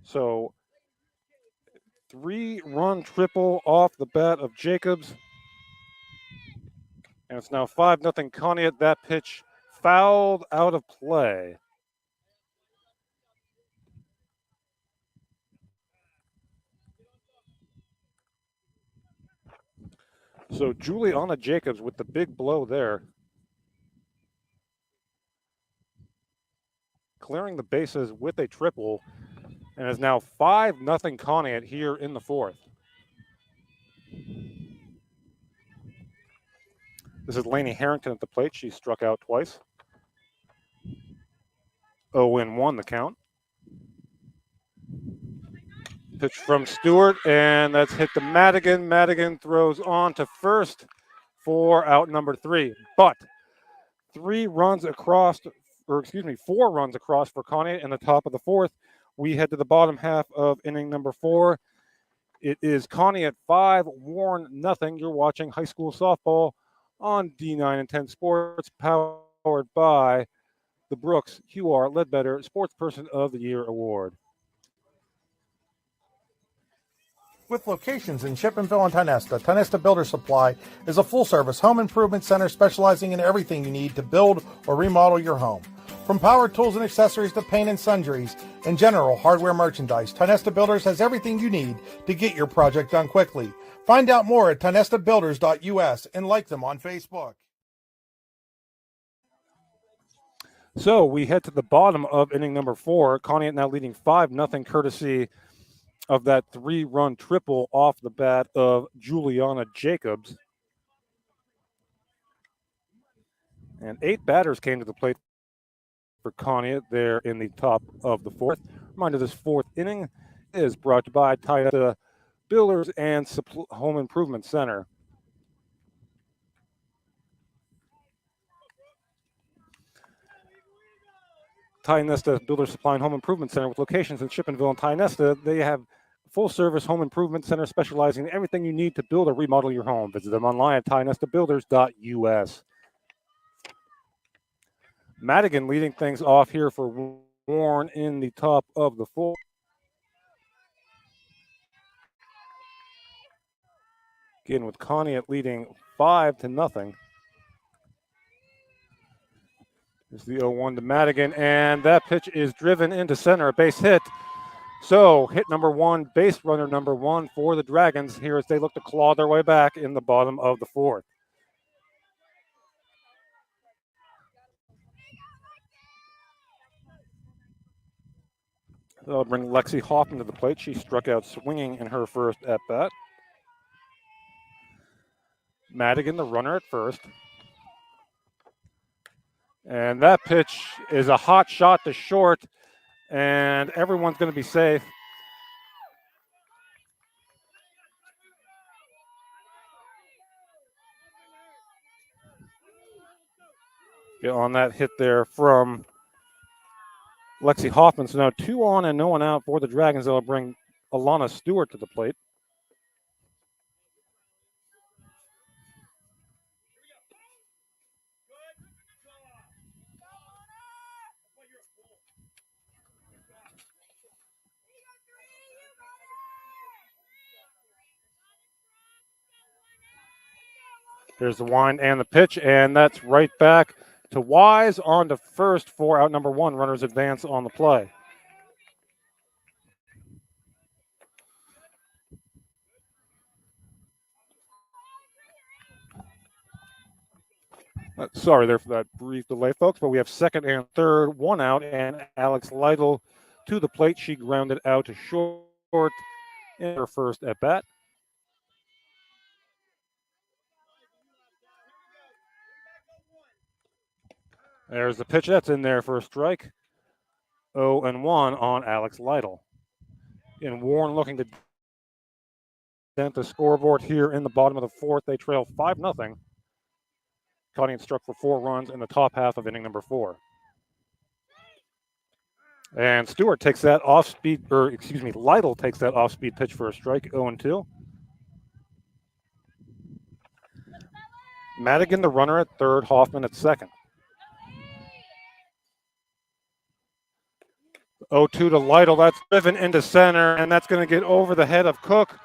So 3-run triple off the bat of Jacobs. And it's now 5-0 Conneaut. That pitch fouled out of play. So Juliana Jacobs with the big blow there. clearing the bases with a triple, and is now 5-0 Conneaut here in the fourth. This is Lainey Harrington at the plate. She struck out twice. 0-1 the count. Pitch from Stewart, and that's hit to Madigan. Madigan throws on to first for out number 3. But 4 runs across for Conneaut in the top of the fourth. We head to the bottom half of inning number 4. It is Conneaut 5, Warren nothing. You're watching high school softball on D9 and 10 Sports, powered by the Brooks Hugh R. Ledbetter Sportsperson of the Year Award. With locations in Shippenville and Tionesta, Tionesta Builder Supply is a full-service home improvement center specializing in everything you need to build or remodel your home. From power tools and accessories to paint and sundries and general hardware merchandise, Tionesta Builders has everything you need to get your project done quickly. Find out more at tionestabuilders.us and like them on Facebook. So we head to the bottom of inning number 4. Conneaut now leading 5-0 courtesy of that 3-run triple off the bat of Juliana Jacobs. And 8 batters came to the plate for Conneaut there in the top of the fourth. Reminder, this fourth inning is brought to you by Tionesta Builders and Home Improvement Center. Tionesta Builder Supply and Home Improvement Center with locations in Shippenville and Tionesta. They have full-service home improvement center specializing in everything you need to build or remodel your home. Visit them online at tionestabuilders.us. Madigan leading things off here for Warren in the top of the fourth. Again, with Conneaut leading 5-0. There's the 0-1 to Madigan, and that pitch is driven into center, a base hit. So, hit number 1, base runner number 1 for the Dragons here as they look to claw their way back in the bottom of the fourth. They'll bring Lexi Hoffman to the plate. She struck out swinging in her first at-bat. Madigan, the runner at first. And that pitch is a hot shot to short, and everyone's going to be safe. On that hit there from Lexi Hoffman. So now 2 on and no one out for the Dragons. They'll bring Alana Stewart to the plate. There's the wind and the pitch, and that's right back to Wise on to first for out number 1. Runners advance on the play. Sorry there for that brief delay, folks, but we have second and third, 1 out, and Alex Lytle to the plate. She grounded out to short in her first at bat. There's the pitch that's in there for a strike. 0-1 on Alex Lytle. And Warren looking to dent the scoreboard here in the bottom of the fourth. They trail 5-0. Conneaut struck for 4 runs in the top half of inning number 4. And Stewart takes that off-speed, Lytle takes that off-speed pitch for a strike, 0-2. Madigan, the runner at third, Hoffman at second. 0-2 to Lytle. That's driven into center, and that's going to get over the head of Cook.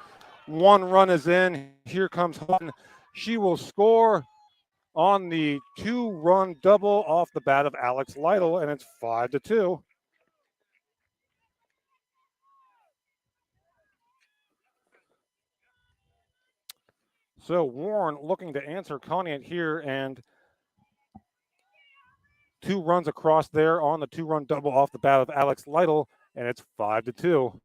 1 run is in. Here comes Hutton. She will score on the 2-run double off the bat of Alex Lytle, and it's 5-2. So Warren looking to answer Conneaut here, and 2 runs across there on the 2-run double off the bat of Alex Lytle, and it's 5-2.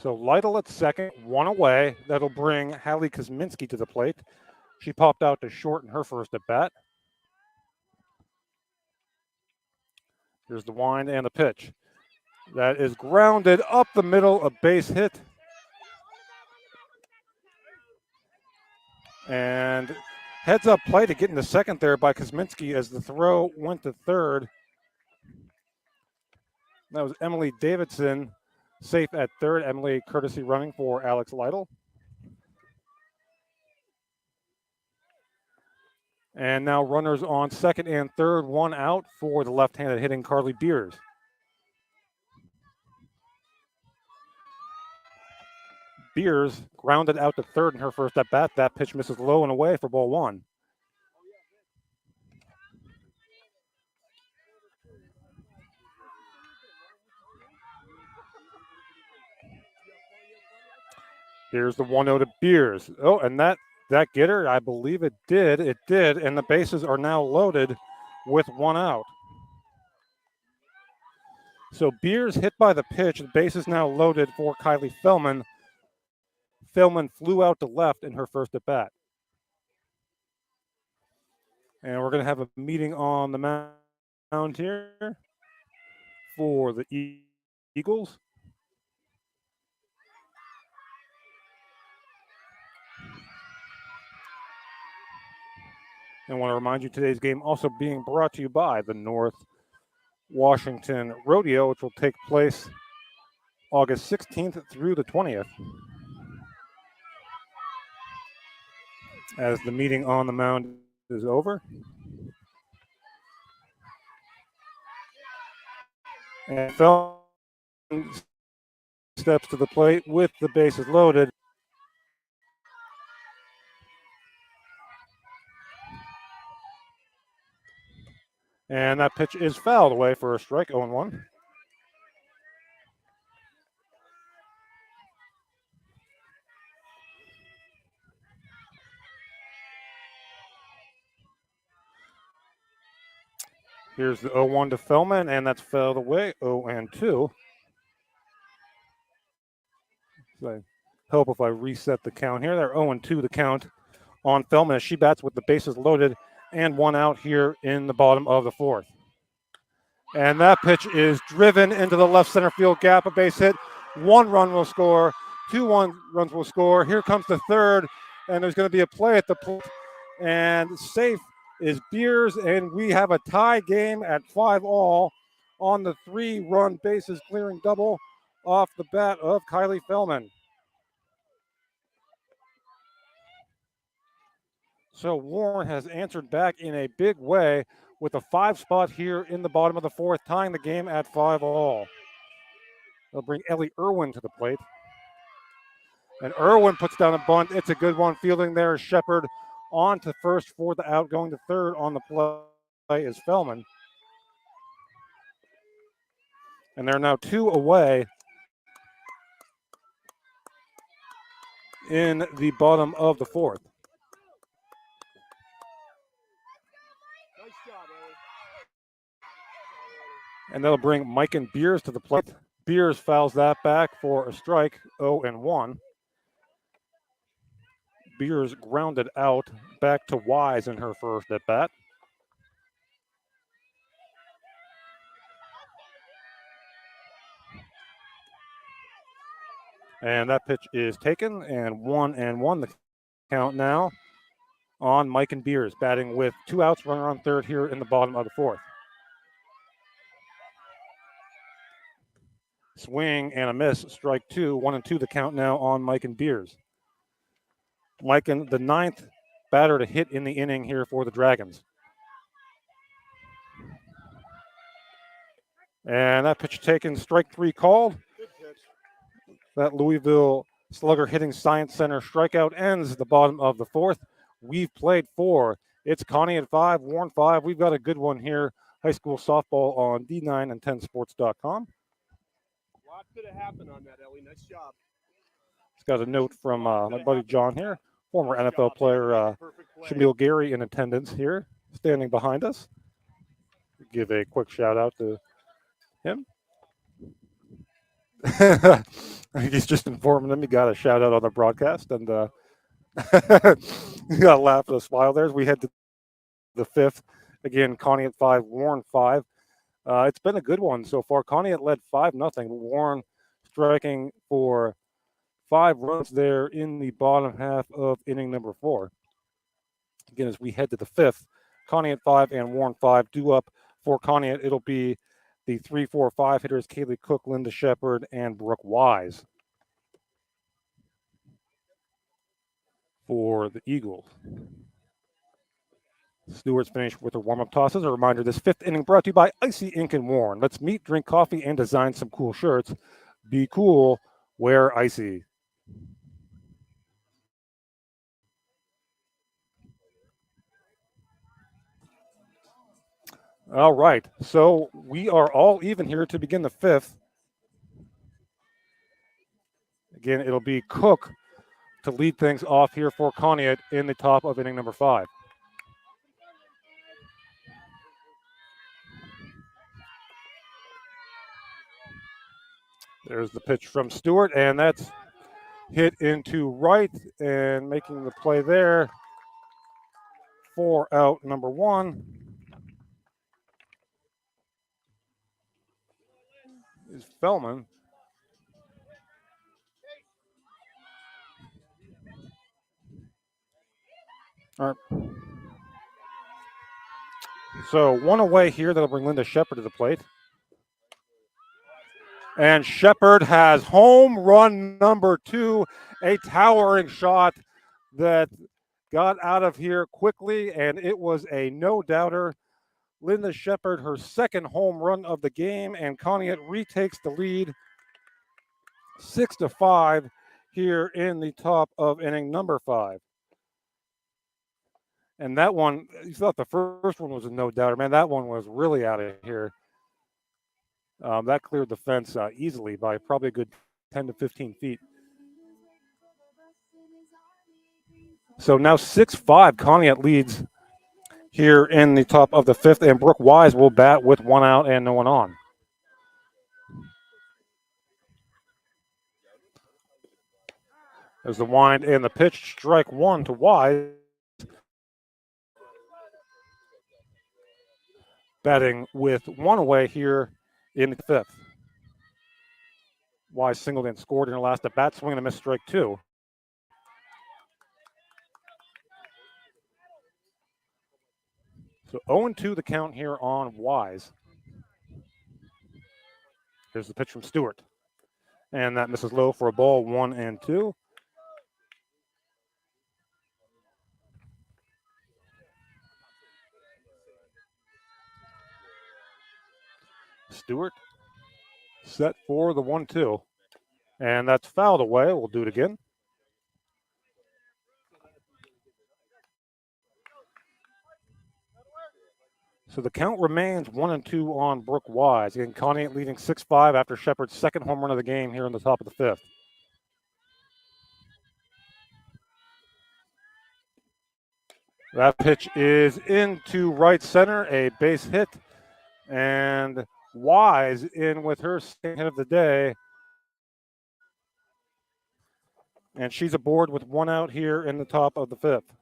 So Lytle at second, 1 away. That'll bring Hallie Kosminski to the plate. She popped out to short in her first at bat. Here's the wind and the pitch. That is grounded up the middle, a base hit. And heads up play to get into second there by Kosminski as the throw went to third. That was Emily Davidson safe at third. Emily courtesy running for Alex Lytle. And now runners on second and third, 1 out for the left-handed hitting Carly Beers. Beers grounded out to third in her first at bat. That pitch misses low and away for ball 1. Here's the 1-0 to Beers. Oh, and that getter, I believe it did. It did, and the bases are now loaded with 1 out. So Beers hit by the pitch. The base is now loaded for Kylie Fellman. Fellman flew out to left in her first at bat. And we're going to have a meeting on the mound here for the Eagles. I want to remind you today's game also being brought to you by the North Washington Rodeo, which will take place August 16th through the 20th. As the meeting on the mound is over. And Felton steps to the plate with the bases loaded. And that pitch is fouled away for a strike, 0-1. Here's the 0-1 to Fellman, and that's fouled away, 0-2. So I hope if I reset the count here, they're 0-2 the count on Fellman as she bats with the bases loaded and 1 out here in the bottom of the 4th. And that pitch is driven into the left center field gap, a base hit. 1 run will score, 2 runs will score. Here comes the third, and there's going to be a play at the plate. And safe is Beers, and we have a tie game at 5-all on the 3-run bases clearing double off the bat of Kylie Fellman. So Warren has answered back in a big way with a 5 spot here in the bottom of the 4th, tying the game at 5-all. They'll bring Ellie Irwin to the plate. And Irwin puts down a bunt. It's a good one. Fielding there is Shepard on to first for the out. Going to third on the play is Fellman. And they're now 2 away in the bottom of the 4th. And that'll bring Mike and Beers to the plate. Beers fouls that back for a strike, 0-1. Beers grounded out back to Wise in her first at bat. And that pitch is taken, and 1-1 the count now on Mike and Beers, batting with 2 outs, runner on third here in the bottom of the 4th. Swing and a miss, strike 2, 1-2 the count now on Mike and Beers. Mike and the 9th batter to hit in the inning here for the Dragons. And that pitch taken, strike 3 called. That Louisville Slugger hitting Science Center strikeout ends the bottom of the 4th. We've played 4. It's Connie at 5, Warren 5. We've got a good one here. High school softball on D9 and 10sports.com. Lot could have happened on that, Ellie. Nice job. It's got a note from my buddy John here, former NFL player Shamil Gary in attendance here, standing behind us. Give a quick shout out to him. He's just informing them he got a shout out on the broadcast, and you got a laugh and a smile there as we head to the fifth. Again, Conneaut 5, Warren 5. It's been a good one so far. Conneaut led 5-0. Warren striking for 5 runs there in the bottom half of inning number 4. Again, as we head to the fifth, Conneaut 5 and Warren 5 due up for Conneaut. It'll be the 3-4-5 hitters, Kaylee Cook, Linda Shepard, and Brooke Wise for the Eagles. Stewart's finished with her warm-up tosses. A reminder, this fifth inning brought to you by Icy Ink and Warren. Let's meet, drink coffee, and design some cool shirts. Be cool, wear Icy. All right, so we are all even here to begin the fifth. Again, it'll be Cook to lead things off here for Conneaut in the top of inning number 5. There's the pitch from Stewart, and that's hit into right, and making the play there for out number 1 is Fellman. All right. So 1 away here. That'll bring Linda Shepard to the plate. And Shepard has home run number 2, a towering shot that got out of here quickly, and it was a no-doubter. Linda Shepard, her second home run of the game, and Conneaut retakes the lead 6-5 here in the top of inning number 5. And that one, you thought the first one was a no-doubter. Man, that one was really out of here. That cleared the fence easily by probably a good 10 to 15 feet. So now 6-5, Conneaut leads here in the top of the fifth, and Brooke Wise will bat with 1 out and no one on. There's the wind and the pitch, strike 1 to Wise. Batting with 1 away here in the fifth. Wise singled and scored in her last at bat, swing and a miss, strike 2. So 0-2 the count here on Wise. Here's the pitch from Stewart. And that misses low for a ball, 1-2. Stewart set for the 1-2. And that's fouled away. We'll do it again. So the count remains 1-2 on Brooke Wise. Again, Conneaut leading 6-5 after Shepard's second home run of the game here in the top of the fifth. That pitch is into right center, a base hit. And Wise in with her second hit of the day. And she's aboard with 1 out here in the top of the fifth.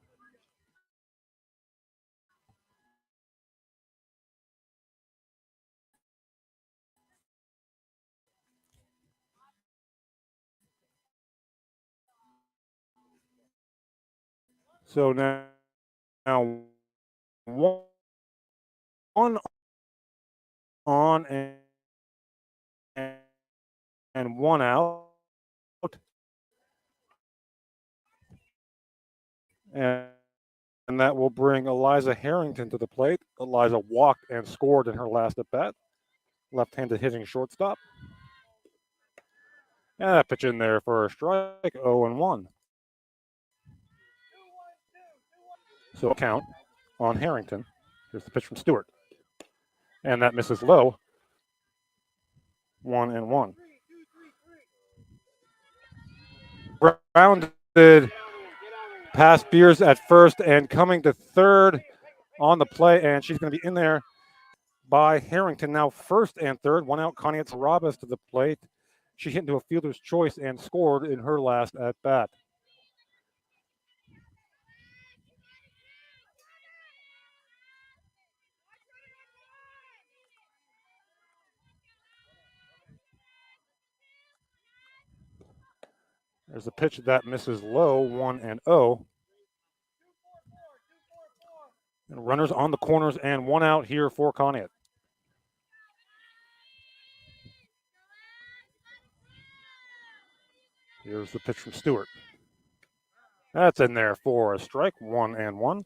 So now 1 on and 1 out. And that will bring Eliza Harrington to the plate. Eliza walked and scored in her last at bat. Left-handed hitting shortstop. And that pitch in there for a strike, 0-1. So count on Harrington. Here's the pitch from Stewart. And that misses low, 1-1. grounded past Beers at first and coming to third on the play, and she's going to be in there by Harrington. Now first and third, one out. Conneaut Sarabas to the plate. She hit into a fielder's choice and scored in her last at bat. There's a pitch that misses low, 1-0. And runners on the corners and one out here for Conneaut. Here's the pitch from Stewart. That's in there for a strike, 1-1.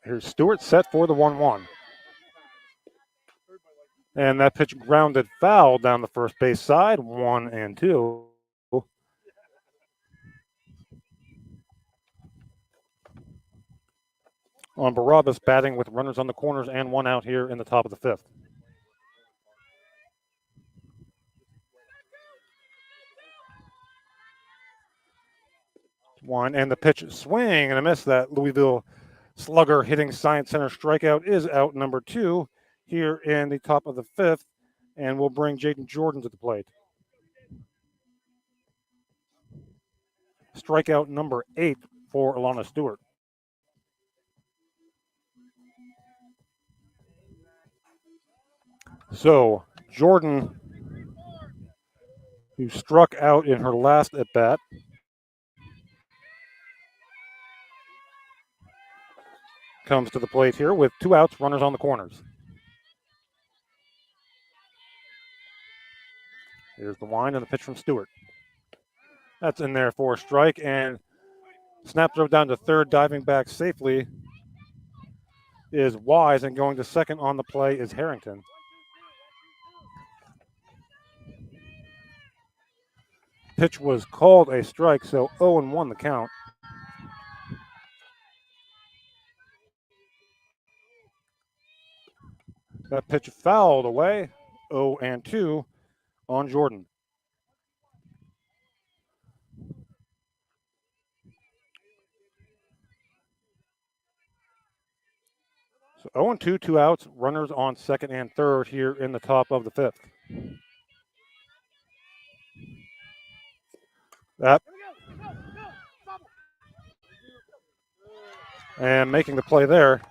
Here's Stewart set for the 1-1. And that pitch grounded foul down the first base side, 1-2. On Barabbas batting with runners on the corners and one out here in the top of the fifth. One and the pitch swing and a miss. That Louisville slugger hitting Science Center strikeout is out number 2 here in the top of the fifth, and we'll bring Jaden Jordan to the plate. Strikeout number 8 for Alana Stewart. So Jordan, who struck out in her last at bat, comes to the plate here with 2 outs, runners on the corners. Here's the wind and the pitch from Stewart. That's in there for a strike, and snap throw down to third, diving back safely is Wise, and going to second on the play is Harrington. Pitch was called a strike, so 0-1 the count. That pitch fouled away, 0-2 on Jordan. So 0-2, 2 outs, runners on second and third here in the top of the fifth. That and making the play there.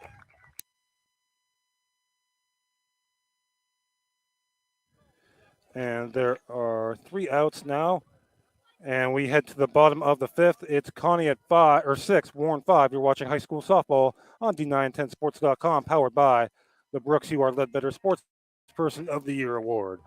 And there are 3 outs now. And we head to the bottom of the fifth. It's Connie at 6, Warren 5. You're watching high school softball on D910sports.com, powered by the Brooks You Are Ledbetter Sports Person of the Year Award.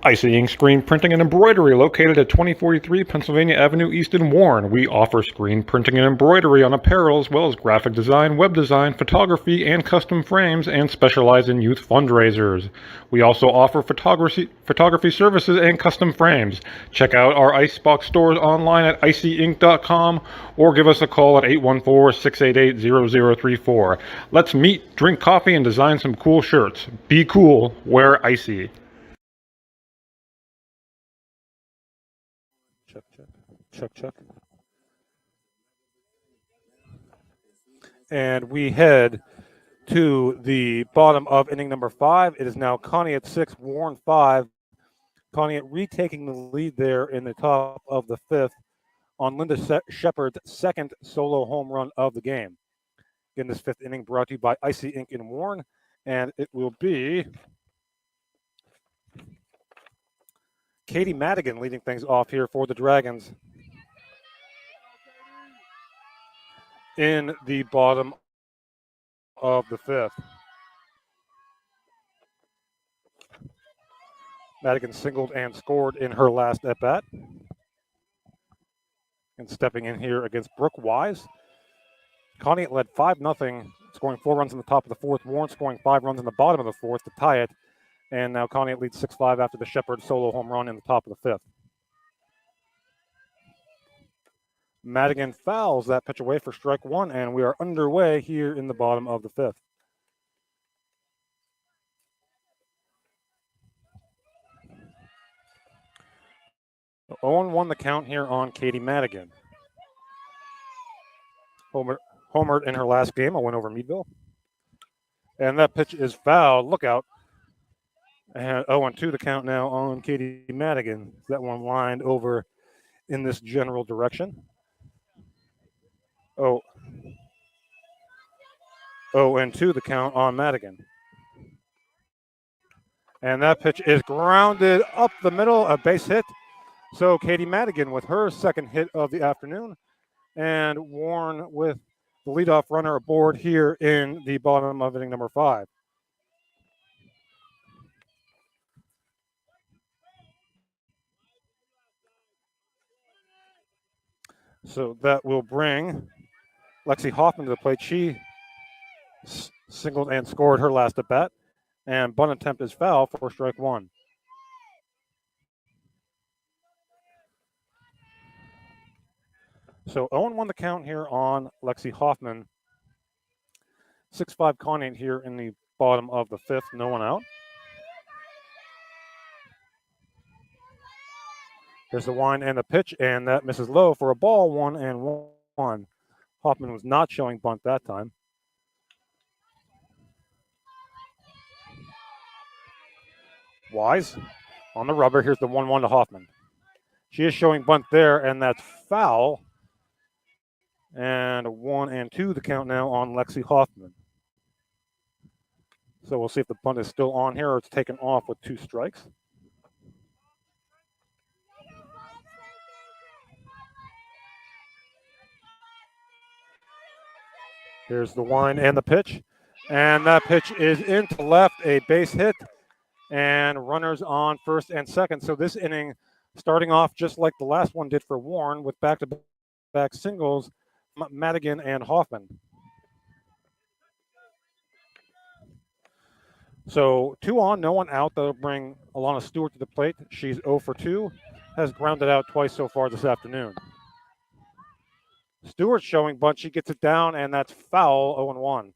Icy Ink Screen Printing and Embroidery, located at 2043 Pennsylvania Avenue East in Warren. We offer screen printing and embroidery on apparel, as well as graphic design, web design, photography, and custom frames, and specialize in youth fundraisers. We also offer photography services and custom frames. Check out our Icebox stores online at icyink.com or give us a call at 814-688-0034. Let's meet, drink coffee, and design some cool shirts. Be cool, wear Icy. Check. And we head to the bottom of inning number 5. It is now Conneaut 6, Warren 5. Conneaut retaking the lead there in the top of the fifth on Linda Shepard's second solo home run of the game. In this fifth inning, brought to you by Icy Ink in Warren, and it will be Katie Madigan leading things off here for the Dragons in the bottom of the fifth. Madigan singled and scored in her last at-bat. And stepping in here against Brooke Wise. Conneaut led 5-0, scoring 4 runs in the top of the fourth. Warren scoring 5 runs in the bottom of the fourth to tie it. And now Conneaut leads 6-5 after the Shepard solo home run in the top of the fifth. Madigan fouls that pitch away for strike one, and we are underway here in the bottom of the fifth. So 0-1 the count here on Katie Madigan. Homered in her last game, a win over Meadville. And that pitch is fouled. Look out. And 0-2 the count now on Katie Madigan. That one lined over in this general direction. 0-2 the count on Madigan. And that pitch is grounded up the middle, a base hit. So Katie Madigan with her second hit of the afternoon, and Warren with the leadoff runner aboard here in the bottom of inning number 5. So that will bring Lexi Hoffman to the plate. She singled and scored her last at bat, and bunt attempt is foul for strike one. So 0-1 the count here on Lexi Hoffman. 6-5 Conneaut here in the bottom of the fifth, no one out. There's the wind and the pitch, and that misses low for a ball, 1-1. Hoffman was not showing bunt that time. Wise on the rubber. Here's the 1-1 to Hoffman. She is showing bunt there, and that's foul. And 1-2 the count now on Lexi Hoffman. So we'll see if the bunt is still on here or it's taken off with 2 strikes. Here's the wind and the pitch. And that pitch is into left, a base hit, and runners on first and second. So this inning starting off just like the last one did for Warren with back-to-back singles, Madigan and Hoffman. So 2 on, no one out. That'll bring Alana Stewart to the plate. She's 0 for 2, has grounded out twice so far this afternoon. Stewart's showing bunt. She gets it down, and that's foul, 0-1.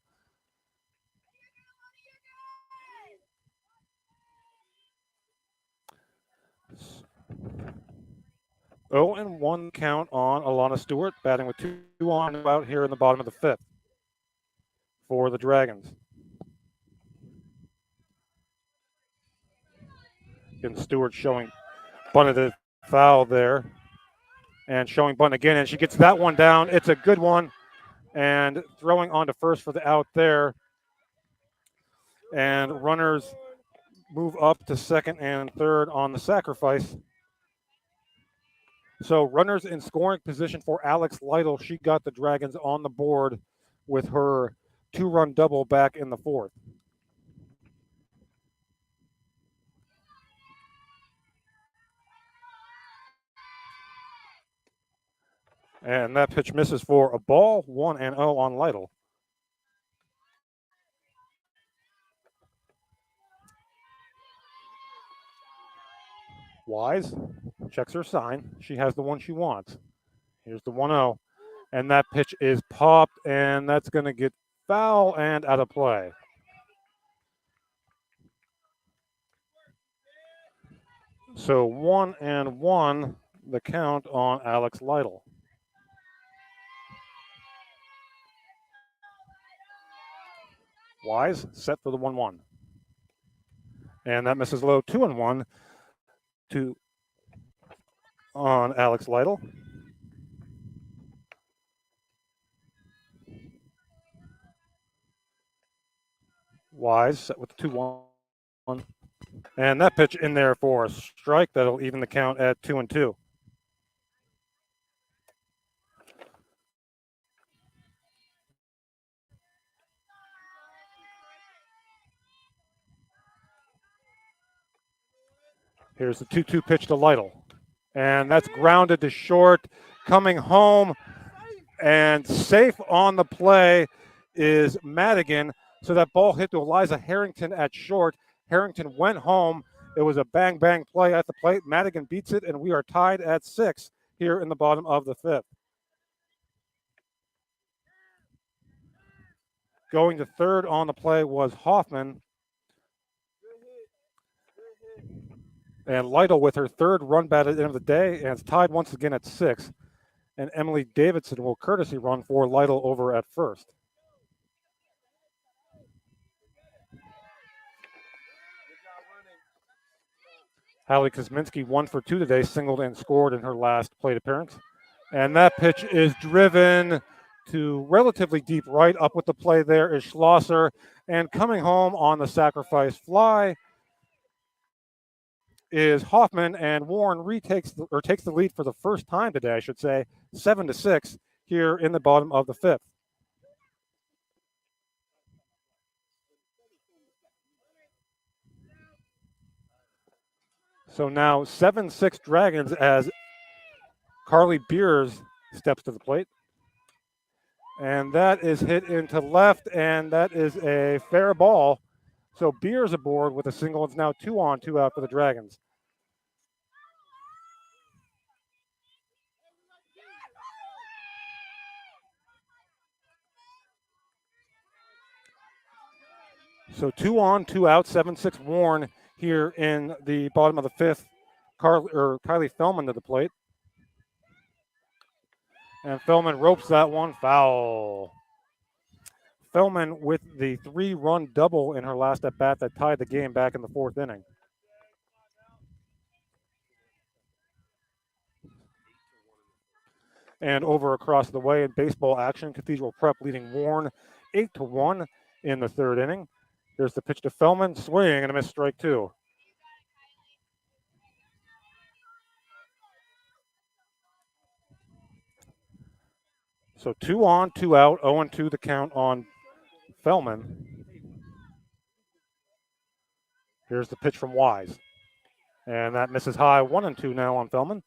Oh, and 1 count on Alana Stewart, batting with 2 on out here in the bottom of the fifth for the Dragons. And Stewart showing bunted it foul there. And showing bunt again, and she gets that one down. It's a good one. And throwing on to first for the out there. And runners move up to second and third on the sacrifice. So runners in scoring position for Alex Lytle. She got the Dragons on the board with her 2-run double back in the fourth. And that pitch misses for a ball, 1-0 on Lytle. Wise checks her sign. She has the one she wants. Here's the 1-0. And that pitch is popped, and that's going to get foul and out of play. So 1-1 the count on Alex Lytle. Wise set for the 1-1. And that misses low, 2-1 on Alex Lytle. Wise set with the 2-1. And that pitch in there for a strike that'll even the count at 2-2. Here's the 2-2 pitch to Lytle. And that's grounded to short. Coming home and safe on the play is Madigan. So that ball hit to Eliza Harrington at short. Harrington went home. It was a bang-bang play at the plate. Madigan beats it, and we are tied at 6 here in the bottom of the fifth. Going to third on the play was Hoffman. And Lytle with her third run bat at the end of the day, and it's tied once again at 6. And Emily Davidson will courtesy run for Lytle over at first. Hallie Kosminski 1 for 2 today, singled and scored in her last plate appearance. And that pitch is driven to relatively deep right. Up with the play there is Schlosser. And coming home on the sacrifice fly is Hoffman, and Warren takes the lead for the first time today, I should say, 7-6 here in the bottom of the 5th. So now 7-6 Dragons as Carly Beers steps to the plate. And that is hit into left, and that is a fair ball. So Beers aboard with a single. It's now 2 on, 2 out for the Dragons. So 2 on, 2 out, 7-6 Warren here in the bottom of the 5th. Kylie Fellman to the plate. And Fellman ropes that one foul. Fellman with the 3-run double in her last at bat that tied the game back in the 4th inning. And over across the way in baseball action, Cathedral Prep leading Warren 8-1 in the 3rd inning. Here's the pitch to Fellman, swing and a missed strike 2. So 2 on, 2 out, 0-2 the count on Fellman. Here's the pitch from Wise. And that misses high, 1-2 now on Fellman.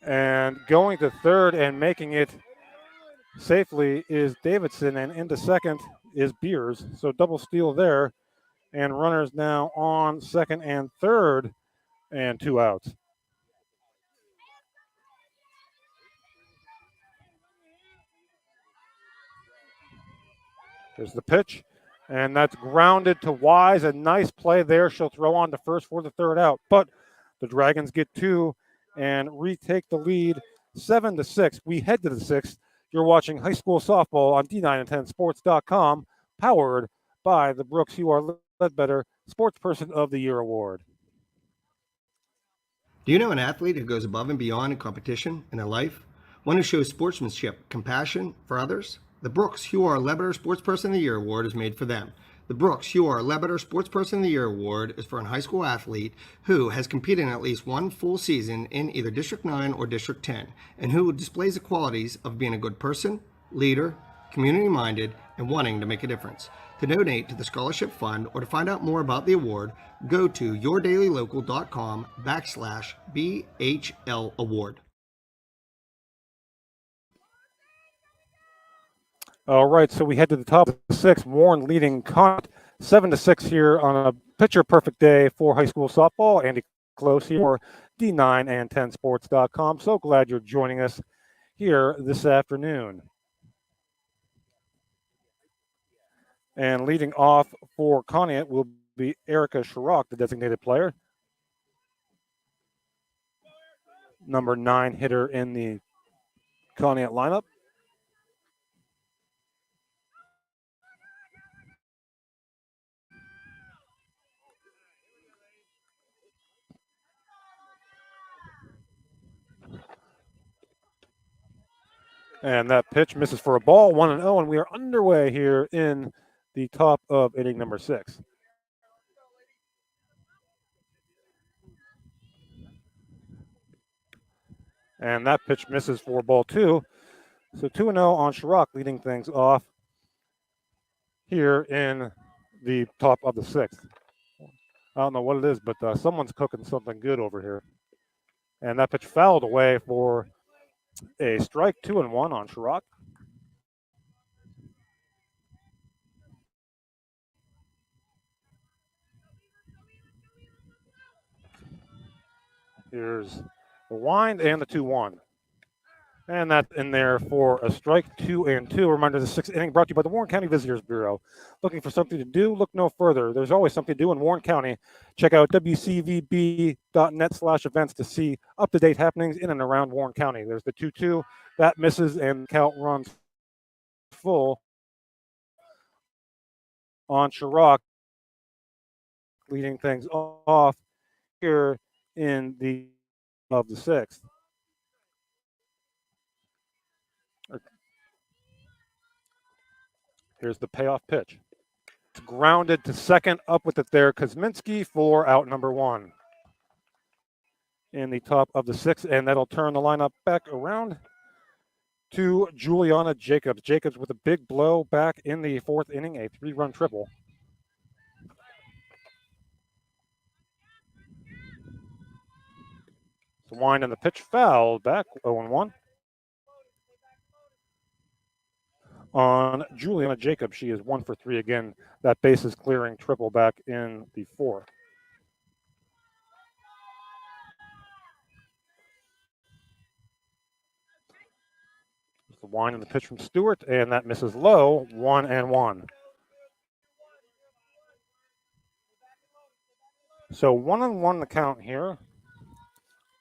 And going to third and making it safely is Davidson, and into second is Beers. So double steal there. And runners now on second and third, and 2 outs. There's the pitch, and that's grounded to Wise. A nice play there. She'll throw on to first for the 3rd out. But the Dragons get 2 and retake the lead 7-6. We head to the 6th. You're watching high school softball on D910sports.com, powered by the Brooks UR Ledbetter Sportsperson of the Year Award. Do you know an athlete who goes above and beyond in competition in their life? One who shows sportsmanship, compassion for others? The Brooks UR Ledbetter Sportsperson of the Year Award is made for them. The Brooks UR Ledbetter Sportsperson of the Year Award is for a high school athlete who has competed in at least one full season in either District 9 or District 10, and who displays the qualities of being a good person, leader, community-minded, and wanting to make a difference. To donate to the Scholarship Fund or to find out more about the award, go to yourdailylocal.com/BHL Award. All right, so we head to the top of the 6th. Warren leading Conneaut 7-6 here on a picture-perfect day for high school softball. Andy Close here for D9and10sports.com. So glad you're joining us here this afternoon. And leading off for Conneaut will be Erica Sharrock, the designated player. Number 9 hitter in the Conneaut lineup. And that pitch misses for a ball, 1-0, and we are underway here in the top of inning number 6. And that pitch misses for ball 2. So 2-0 on Sharrock, leading things off here in the top of the 6th. I don't know what it is, but someone's cooking something good over here. And that pitch fouled away for a strike, 2-1 on Sharrock. Here's the wind and the 2-1. And that's in there for a strike, 2-2. Reminder, the sixth inning brought to you by the Warren County Visitors Bureau. Looking for something to do? Look no further. There's always something to do in Warren County. Check out wcvb.net/events to see up-to-date happenings in and around Warren County. There's the 2-2. That misses, and count runs full on Chirac, leading things off here in the of the sixth. Here's the payoff pitch. It's grounded to second, up with it there. Kuzminski for out number one in the top of the sixth, and that'll turn the lineup back around to Juliana Jacobs. Jacobs with a big blow back in the fourth inning, a 3-run triple. The wind and the pitch fouled back, 0-1. On Juliana Jacobs, she is 1 for 3 again. That bases clearing triple back in the fourth. The wind and the pitch from Stewart, and that misses low, 1-1. So 1-1 the count here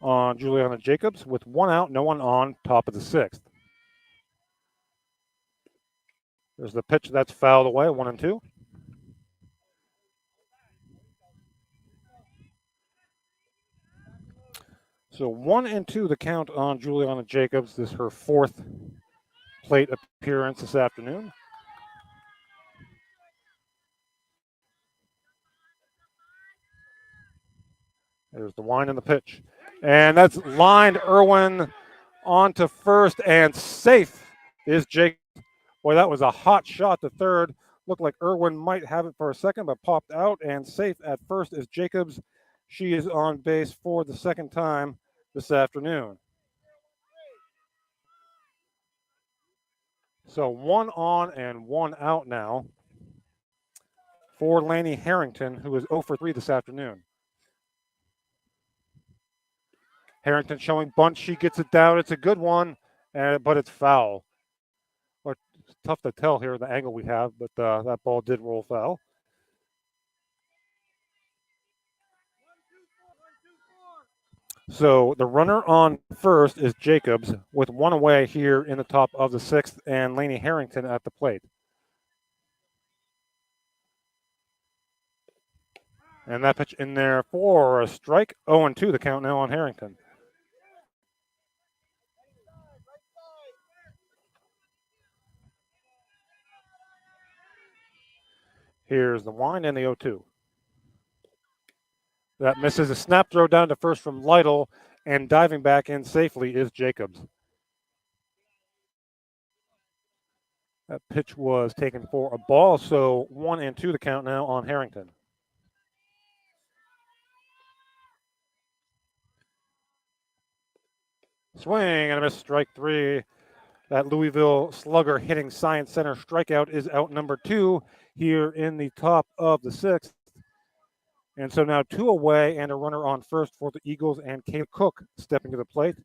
on Juliana Jacobs with 1 out, no one on, top of the sixth. There's the pitch that's fouled away, 1-2. So 1-2 the count on Juliana Jacobs. This is her fourth plate appearance this afternoon. There's the wind and the pitch. And that's lined Irwin onto first, and safe is Jacobs. Boy, that was a hot shot to third. Looked like Irwin might have it for a second, but popped out, and safe at first is Jacobs. She is on base for the second time this afternoon. So 1 on and 1 out now for Laney Harrington, who is 0 for 3 this afternoon. Harrington showing bunt. She gets it down. It's a good one, but it's foul. Well, it's tough to tell here the angle we have, but that ball did roll foul. So the runner on first is Jacobs with 1 away here in the top of the sixth, and Laney Harrington at the plate. And that pitch in there for a strike. 0-2 the count now on Harrington. Here's the wind and the 0-2. That misses. A snap throw down to first from Lytle, and diving back in safely is Jacobs. That pitch was taken for a ball, so 1-2 the count now on Harrington. Swing and a miss, strike 3. That Louisville slugger hitting Science Center strikeout is out number 2 here in the top of the sixth. And so now 2 away and a runner on first for the Eagles, and Kayla Cook stepping to the plate.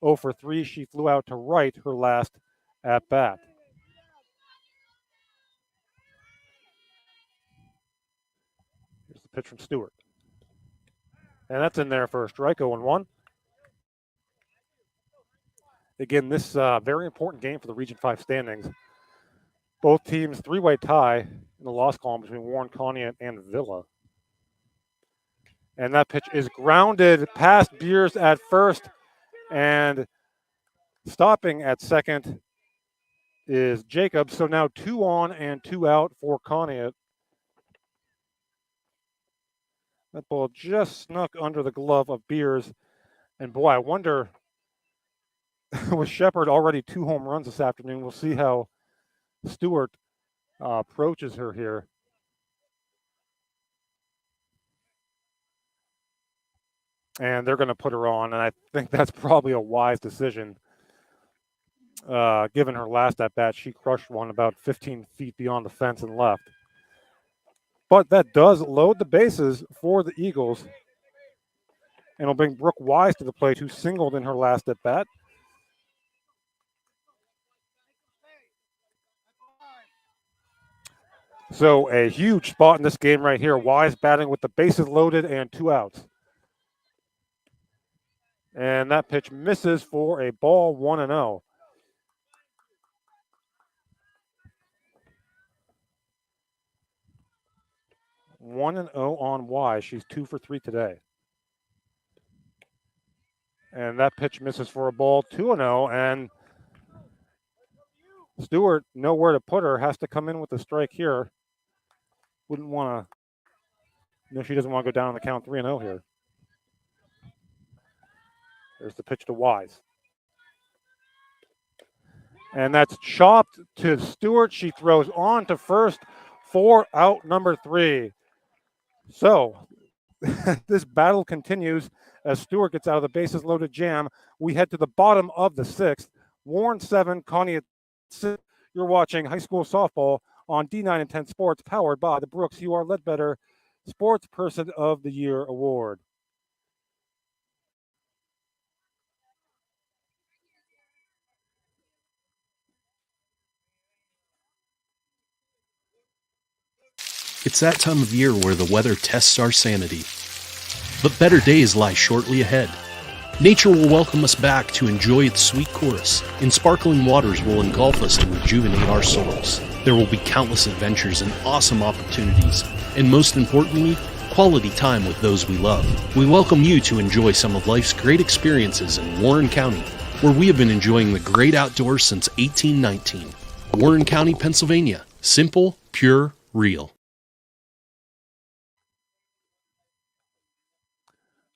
0 for 3. She flew out to right her last at bat. Here's the pitch from Stewart. And that's in there for a strike, 0-1. Again, this very important game for the Region 5 standings. Both teams 3-way tie in the loss column between Warren, Conneaut, and Villa. And that pitch is grounded past Beers at first, and stopping at second is Jacobs. So now 2 on and 2 out for Conneaut. That ball just snuck under the glove of Beers. And boy, I wonder, with Shepard already 2 home runs this afternoon, we'll see how Stewart approaches her here. And they're going to put her on, and I think that's probably a wise decision. Given her last at-bat, she crushed one about 15 feet beyond the fence and left. But that does load the bases for the Eagles. And it'll bring Brooke Wise to the plate, who singled in her last at-bat. So a huge spot in this game right here. Wise batting with the bases loaded and 2 outs. And that pitch misses for a ball, 1-0. One and 0 on Wise. She's 2 for 3 today. And that pitch misses for a ball, 2-0. And Stewart, nowhere to put her, has to come in with a strike here. Wouldn't want to. No, she doesn't want to go down on the count 3-0 here. There's the pitch to Wise. And that's chopped to Stewart. She throws on to first for out number 3. So this battle continues as Stewart gets out of the bases loaded jam. We head to the bottom of the 6th. Warren 7, Conneaut 6. You're watching high school softball on D9 and 10 Sports, powered by the Brooks UR Ledbetter Sports Person of the Year Award. It's that time of year where the weather tests our sanity. But better days lie shortly ahead. Nature will welcome us back to enjoy its sweet chorus, and sparkling waters will engulf us to rejuvenate our souls. There will be countless adventures and awesome opportunities, and most importantly, quality time with those we love. We welcome you to enjoy some of life's great experiences in Warren County, where we have been enjoying the great outdoors since 1819. Warren County, Pennsylvania. Simple, pure, real.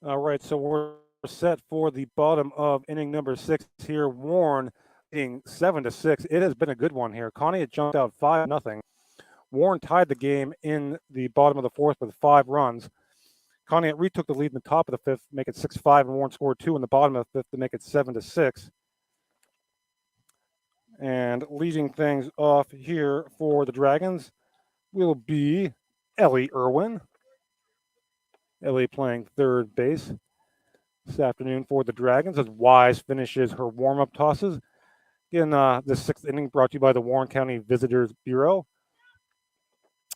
All right, so we're set for the bottom of inning number 6 here. Warren being 7-6. It has been a good one here. Connie had jumped out 5-0. Warren tied the game in the bottom of the 4th with 5 runs. Connie retook the lead in the top of the 5th, make it 6-5, and Warren scored 2 in the bottom of the 5th to make it 7-6. And leading things off here for the Dragons will be Ellie Irwin. Ellie playing third base this afternoon for the Dragons as Wise finishes her warm-up tosses. In the 6th inning, brought to you by the Warren County Visitors Bureau.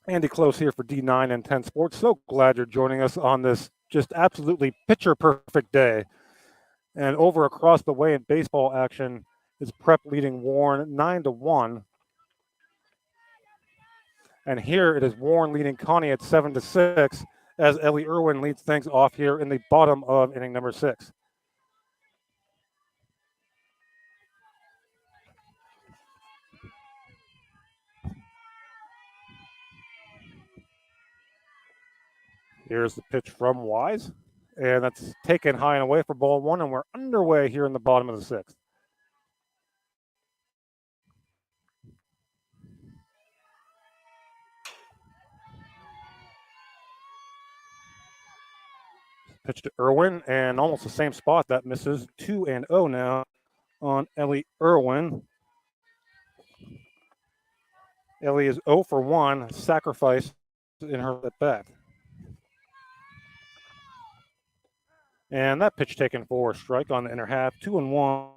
Andy Close here for D9 and 10 Sports. So glad you're joining us on this just absolutely picture-perfect day. And over across the way in baseball action is Prep leading Warren 9-1. And here it is Warren leading Connie at 7-6 as Ellie Irwin leads things off here in the bottom of inning number 6. Here's the pitch from Wise, and that's taken high and away for ball 1, and we're underway here in the bottom of the 6th. Pitch to Irwin, and almost the same spot. That misses. 2-0 now on Ellie Irwin. Ellie is 0 for 1, sacrifice in her at bat. And that pitch taken for a strike on the inner half. 2-1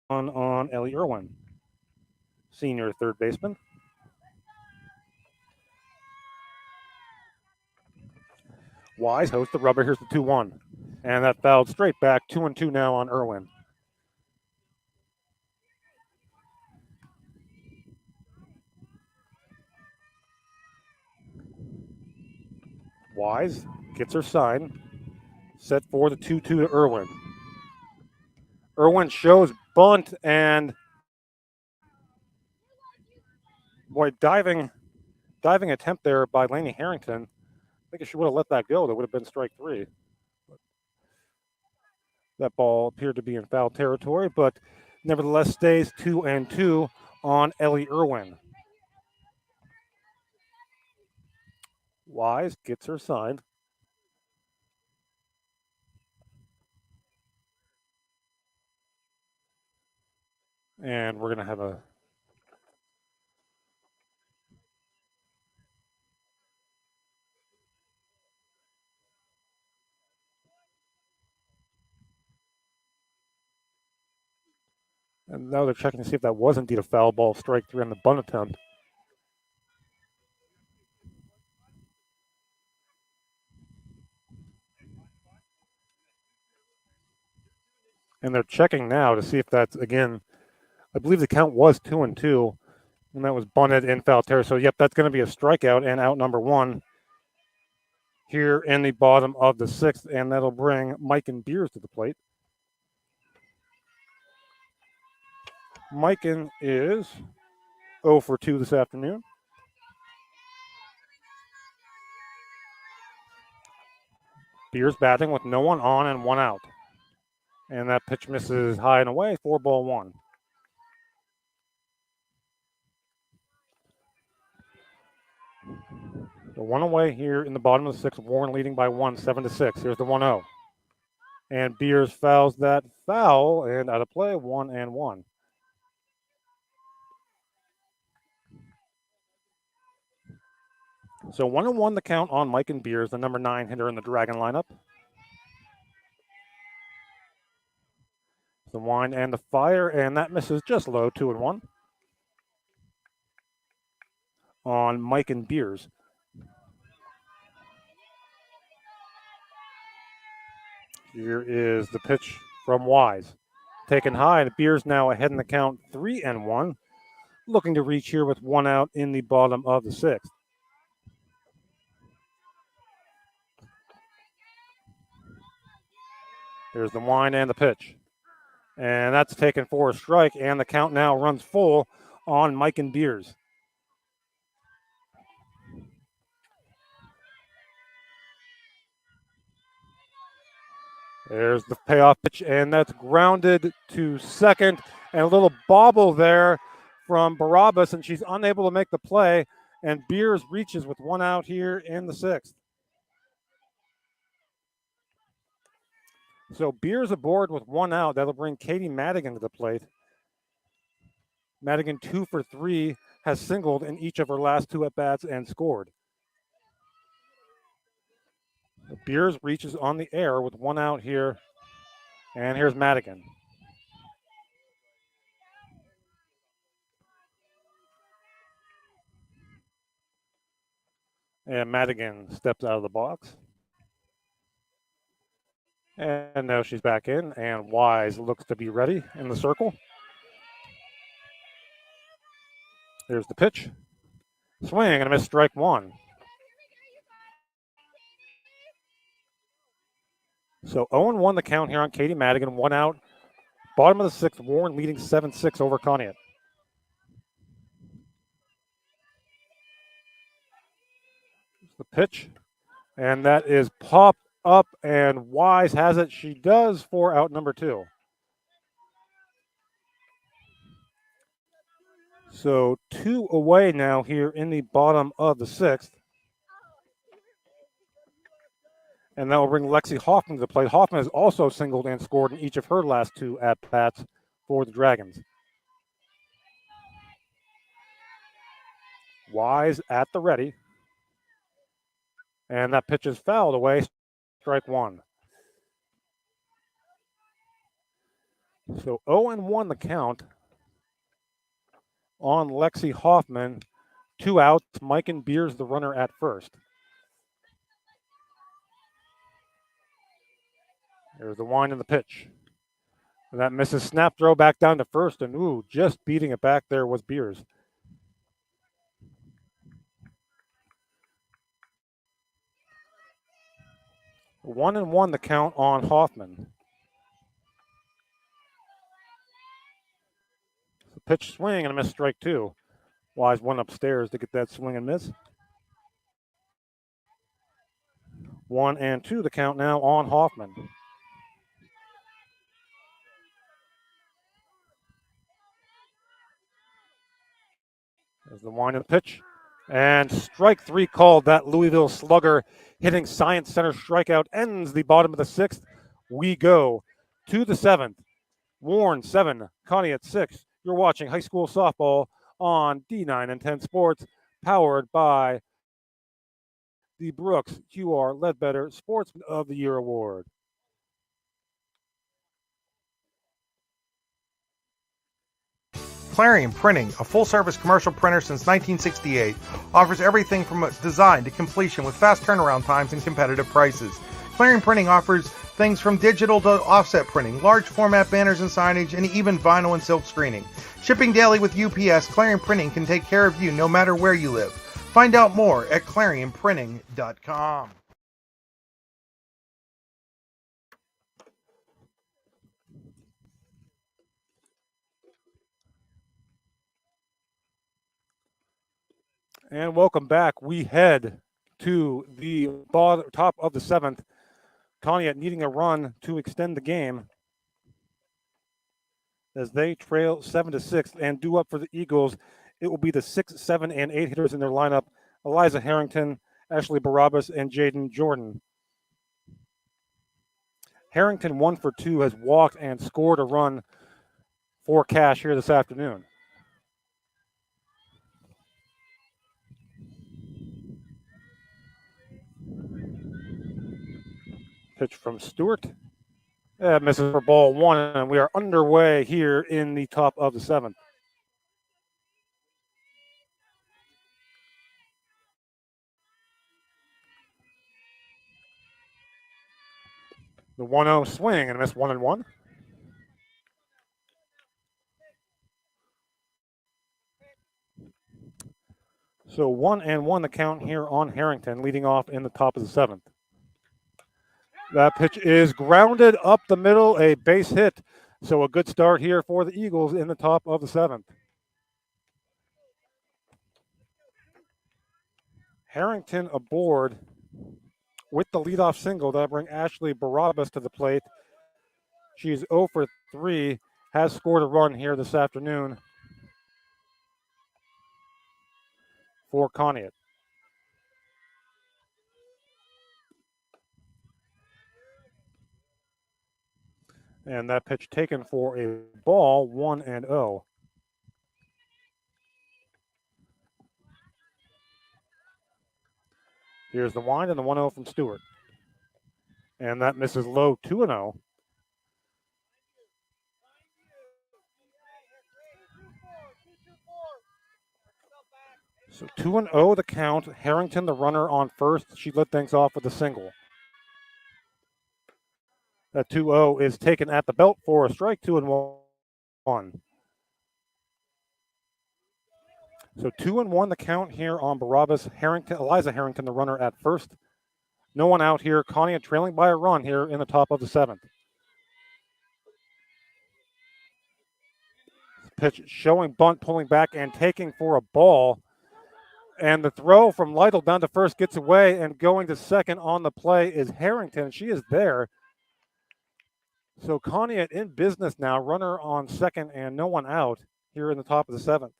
on Ellie Irwin, senior third baseman. Wise hosts the rubber. Here's the 2-1. And that fouled straight back. 2-2 now on Irwin. Wise gets her sign. Set for the 2-2 to Irwin. Irwin shows bunt, and boy, diving attempt there by Lainey Harrington. I think if she would have let that go, that would have been strike 3. That ball appeared to be in foul territory, but nevertheless stays 2-2 on Ellie Irwin. Wise gets her sign. And we're going to have a and now they're checking to see if that was indeed a foul ball, strike 3 on the bunt attempt. And they're checking now to see if that's, again, I believe the count was 2-2, and that was bunted in foul territory. So, yep, that's going to be a strikeout and out number 1 here in the bottom of the 6th, and that'll bring Mike and Beers to the plate. Mikan is 0 for 2 this afternoon. Beers batting with no one on and 1 out. And that pitch misses high and away, 4-1. The 1 away here in the bottom of the 6th. Warren leading by 1, 7-6. Here's the 1-0. And Beers fouls that foul and out of play, 1-1. So 1-1 the count on Mike and Beers, the number 9 hitter in the Dragon lineup. The wind and the fire, and that misses just low, 2-1 on Mike and Beers. Here is the pitch from Wise. Taken high, and Beers now ahead in the count, 3-1. Looking to reach here with 1 out in the bottom of the 6th. There's the wind and the pitch. And that's taken for a strike, and the count now runs full on Mike and Beers. There's the payoff pitch, and that's grounded to second. And a little bobble there from Barabbas, and she's unable to make the play. And Beers reaches with 1 out here in the 6th. So Beers aboard with 1 out. That'll bring Katie Madigan to the plate. Madigan 2 for 3, has singled in each of her last 2 at-bats and scored. Beers reaches on the air with 1 out here. And here's Madigan. And Madigan steps out of the box. And now she's back in, and Wise looks to be ready in the circle. There's the pitch. Swing and a miss, strike 1. So 0-1 the count here on Katie Madigan, 1 out. Bottom of the 6th, Warren leading 7-6 over Conneaut. The pitch, and that is popped up, and Wise has it. She does for out number 2. So 2 away now here in the bottom of the 6th. And that will bring Lexi Hoffman to the plate. Hoffman has also singled and scored in each of her last 2 at-bats for the Dragons. Wise at the ready. And that pitch is fouled away. Strike 1. So 0-1 the count on Lexi Hoffman. 2 outs. Mike and Beers the runner at first. There's the wind and the pitch. And that misses. Snap throw back down to first, and just beating it back there was Beers. One and one the count on Hoffman. The pitch swing and a miss, strike 2. Wise went upstairs to get that swing and miss. 1-2 the count now on Hoffman. There's the wind of the pitch. And strike 3 called. That Louisville slugger hitting Science Center strikeout ends the bottom of the 6th. We go to the 7th. Warren 7, Conneaut 6. You're watching high school softball on D9 and 10 Sports, powered by the Brooks QR Ledbetter Sportsman of the Year Award. Clarion Printing, a full-service commercial printer since 1968, offers everything from design to completion with fast turnaround times and competitive prices. Clarion Printing offers Things from digital to offset printing, large format banners and signage, and even vinyl and silk screening. Shipping daily with UPS, Clarion Printing can take care of you no matter where you live. Find out more at clarionprinting.com. And welcome back. We head to the top of the seventh. Conneaut needing a run to extend the game as they trail 7-6 and due up for the Eagles. It will be the 6, 7, and 8 hitters in their lineup: Eliza Harrington, Ashley Barabbas, and Jaden Jordan. Harrington, 1 for 2, has walked and scored a run for cash here this afternoon. Pitch from Stewart. Misses for ball 1, and we are underway here in the top of the 7th. The 1-0 swing and miss 1-1. So 1-1 the count here on Harrington, leading off in the top of the 7th. That pitch is grounded up the middle, a base hit. So a good start here for the Eagles in the top of the 7th. Harrington aboard with the leadoff single that'll bring Ashley Barabbas to the plate. She's 0 for 3, has scored a run here this afternoon for Conneaut. And that pitch taken for a ball, 1-0. Here's the wind and the 1-0 from Stewart. And that misses low, 2-0. So 2-0 the count. Harrington, the runner on first. She led things off with a single. That 2-0 is taken at the belt for a strike, 2-1. So 2-1 the count here on Barabbas. Eliza Harrington, the runner at first. No one out here. Conneaut trailing by a run here in the top of the 7th. Pitch showing bunt, pulling back and taking for a ball. And the throw from Lytle down to first gets away, and going to second on the play is Harrington. She is there. So Conneaut in business now, runner on second and no one out here in the top of the 7th.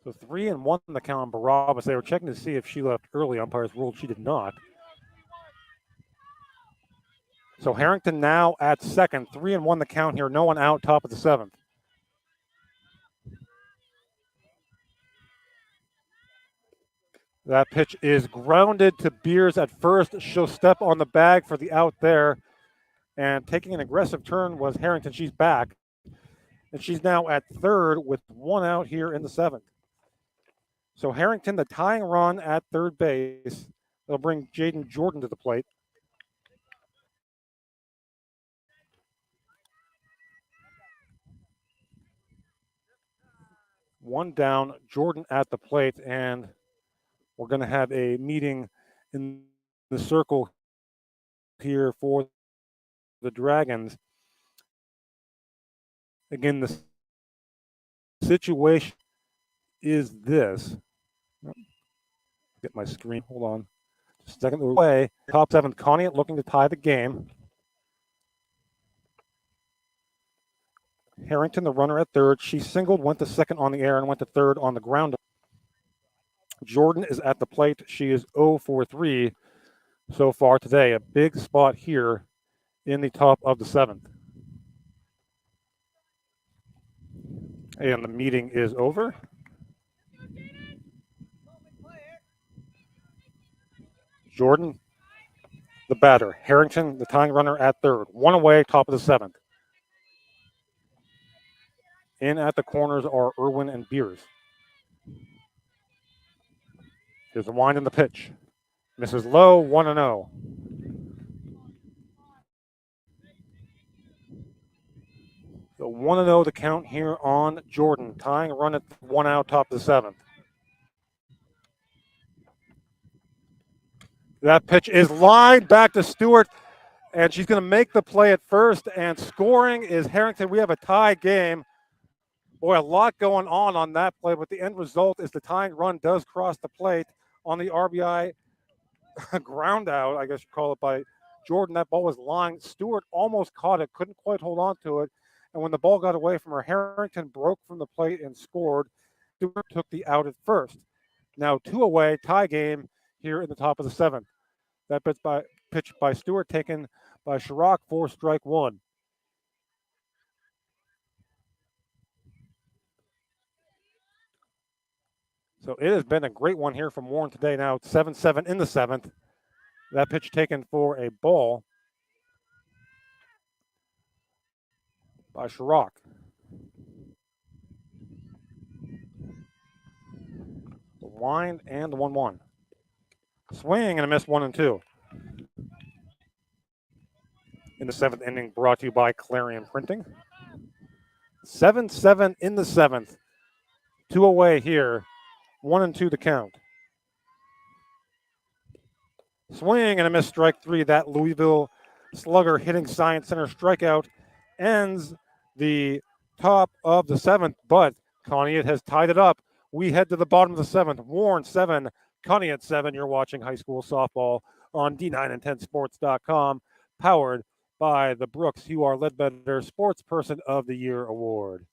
So 3-1 the count on Barabbas. They were checking to see if she left early. Umpires ruled she did not. So Harrington now at second. 3-1 the count here. No one out, top of the 7th. That pitch is grounded to Beers at first. She'll step on the bag for the out there. And taking an aggressive turn was Harrington. She's back. And she's now at third with one out here in the 7th. So Harrington, the tying run at third base. They'll bring Jaden Jordan to the plate. One down, Jordan at the plate, and we're going to have a meeting in the circle here for the Dragons. Again, the situation is this. Get my screen. Hold on. Just a second. Away. Top 7th, Conneaut looking to tie the game. Harrington, the runner at third. She singled, went to second on the air, and went to third on the ground. Jordan is at the plate. She is 0 for 3 so far today. A big spot here in the top of the 7th. And the meeting is over. Jordan the batter. Harrington, the tying runner at third. One away, top of the seventh. In at the corners are Irwin and Beers. Here's the wind and the pitch. Misses low, 1-0. So 1-0 the count here on Jordan. Tying run at 1 out, top of the seventh. That pitch is lined back to Stewart, and she's going to make the play at first, and scoring is Harrington. We have a tie game. Boy, a lot going on that play, but the end result is the tying run does cross the plate on the RBI ground out, I guess you call it, by Jordan. That ball was lined. Stewart almost caught it, couldn't quite hold on to it. And when the ball got away from her, Harrington broke from the plate and scored. Stewart took the out at first. Now 2 away, tie game here in the top of the seventh. That pitch by Stewart taken by Chirac for strike one. So it has been a great one here from Warren today. Now it's 7-7 in the seventh. That pitch taken for a ball by Chirac. The wind and the 1-1. Swing and a miss, 1-2. In the seventh inning, brought to you by Clarion Printing. 7-7 in the seventh. 2 away here. 1-2 the count. Swing and a miss, strike three. That Louisville slugger hitting Science Center strikeout ends the top of the seventh, but Conneaut has tied it up. We head to the bottom of the seventh. Warren 7, Conneaut 7. You're watching high school softball on D9and10sports.com, powered by the Brooks Hugh R. Ledbetter Sports Person of the Year Award.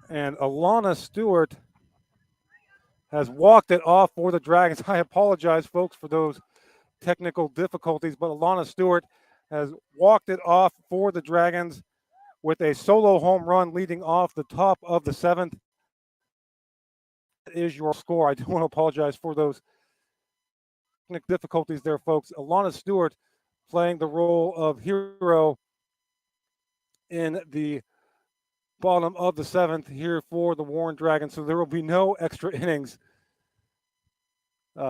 And Alana Stewart has walked it off for the Dragons. I apologize, folks, for those technical difficulties, but Alana Stewart has walked it off for the Dragons with a solo home run leading off the top of the 7th. That is your score. I do want to apologize for those technical difficulties there, folks. Alana Stewart playing the role of hero in the bottom of the 7th here for the Warren Dragons. So there will be no extra innings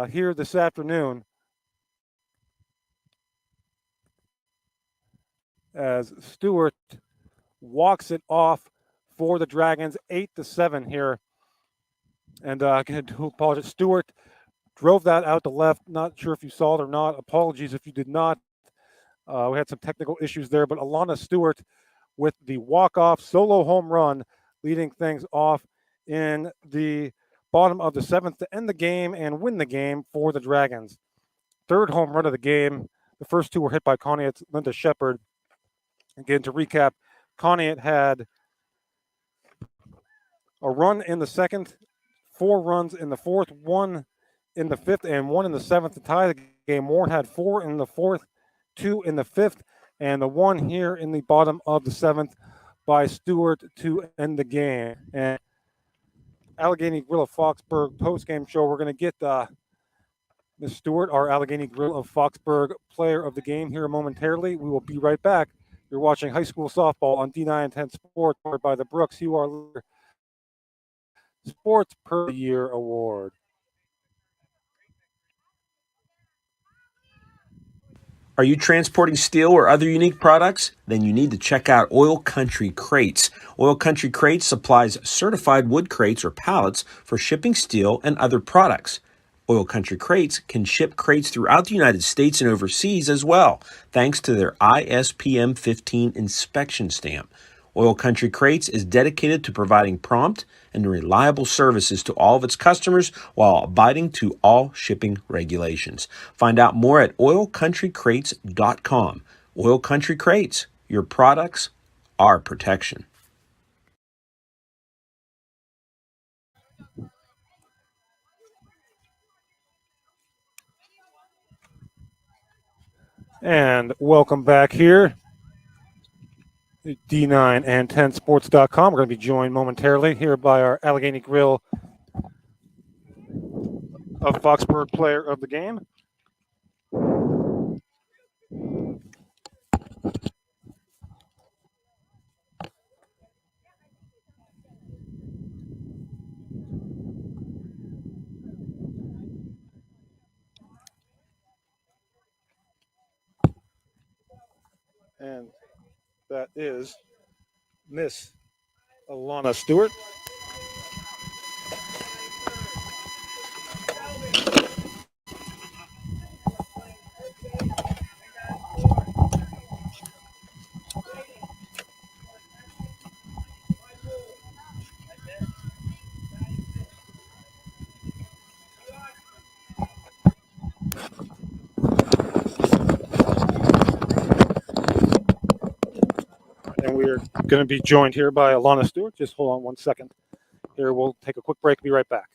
here this afternoon, as Stewart walks it off for the Dragons, 8-7 here. And again, I do apologize. Stewart drove that out to left. Not sure if you saw it or not. Apologies if you did not. We had some technical issues there, but Alana Stewart with the walk-off solo home run leading things off in the bottom of the 7th to end the game and win the game for the Dragons. Third home run of the game. The first two were hit by Conneaut's Linda Shepard. Again, to recap, Conneaut had a run in the 2nd, 4 runs in the 4th, 1 in the 5th, and 1 in the 7th to tie the game. Warren had 4 in the 4th, 2 in the 5th, and the 1 here in the bottom of the 7th by Stewart to end the game. And Allegheny Grill of Foxburg post-game show, we're going to get Ms. Stewart, our Allegheny Grill of Foxburg player of the game, here momentarily. We will be right back. You're watching high school softball on D910 Sports, powered by the Brooks UR Sports Per Year Award. Are you transporting steel or other unique products? Then you need to check out Oil Country Crates. Oil Country Crates supplies certified wood crates or pallets for shipping steel and other products. Oil Country Crates can ship crates throughout the United States and overseas as well, thanks to their ISPM 15 inspection stamp. Oil Country Crates is dedicated to providing prompt and reliable services to all of its customers while abiding to all shipping regulations. Find out more at oilcountrycrates.com. Oil Country Crates, your products, our protection. And welcome back here. D9 and 10sports.com. We're going to be joined momentarily here by our Allegheny Grill of Foxburg player of the game. And that is Miss Alana Stewart. And we're going to be joined here by Alana Stewart. Just hold on one second. Here, we'll take a quick break. Be right back.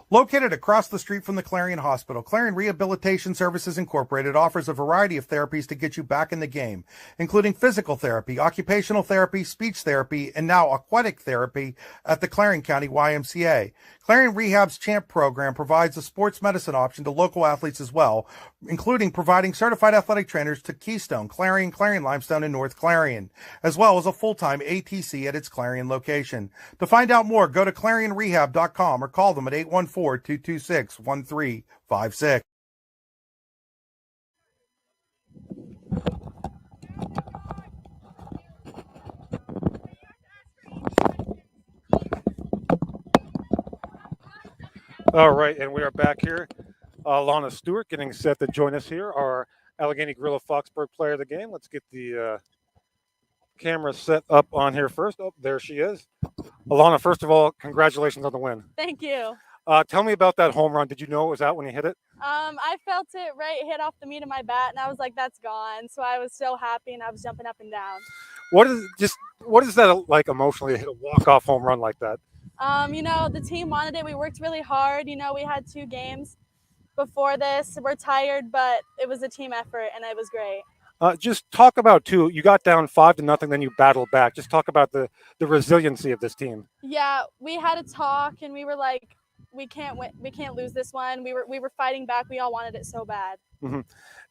Located across the street from the Clarion Hospital, Clarion Rehabilitation Services Incorporated offers a variety of therapies to get you back in the game, including physical therapy, occupational therapy, speech therapy, and now aquatic therapy at the Clarion County YMCA. Clarion Rehab's CHAMP program provides a sports medicine option to local athletes as well, including providing certified athletic trainers to Keystone, Clarion, Clarion Limestone, and North Clarion, as well as a full-time ATC at its Clarion location. To find out more, go to clarionrehab.com or call them at 814-226-1356. All right, and we are back here. Alana Stewart getting set to join us here, our Allegheny Grill of Foxburg player of the game. Let's get the camera set up on here first. Oh, there she is. Alana, first of all, congratulations on the win. Thank you. Tell me about that home run. Did you know it was out when you hit it? I felt it hit off the meat of my bat, and I was like, "That's gone." So I was so happy, and I was jumping up and down. What is that like emotionally to hit a walk-off home run like that? The team wanted it. We worked really hard. We had 2 games before this. We're tired, but it was a team effort, and it was great. Just talk about too. You got down 5-0, then you battled back. Just talk about the resiliency of this team. Yeah, we had a talk, and we were like, we can't win. We can't lose this one. We were fighting back. We all wanted it so bad. Mm-hmm.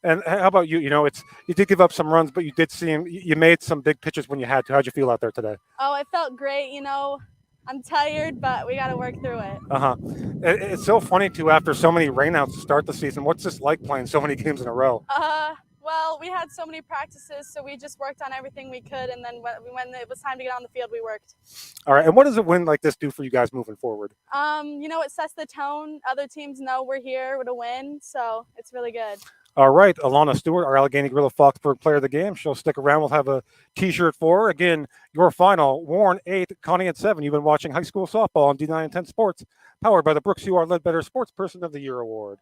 And how about you? You did give up some runs, but you made some big pitches when you had to. How'd you feel out there today? Oh, it felt great. I'm tired, but we got to work through it. It's so funny too. After so many rainouts to start the season, what's this like playing so many games in a row? Well, we had so many practices, so we just worked on everything we could, and then when it was time to get on the field, we worked. All right, and what does a win like this do for you guys moving forward? It sets the tone. Other teams know we're here to win, so it's really good. All right, Alana Stewart, our Allegheny Gorilla Foxburg player of the game. She'll stick around. We'll have a T-shirt for her. Again, your final, Warren 8, Conneaut 7. You've been watching high school softball on D9 and 10 Sports, powered by the Brooks UR Ledbetter Sports Person of the Year Award.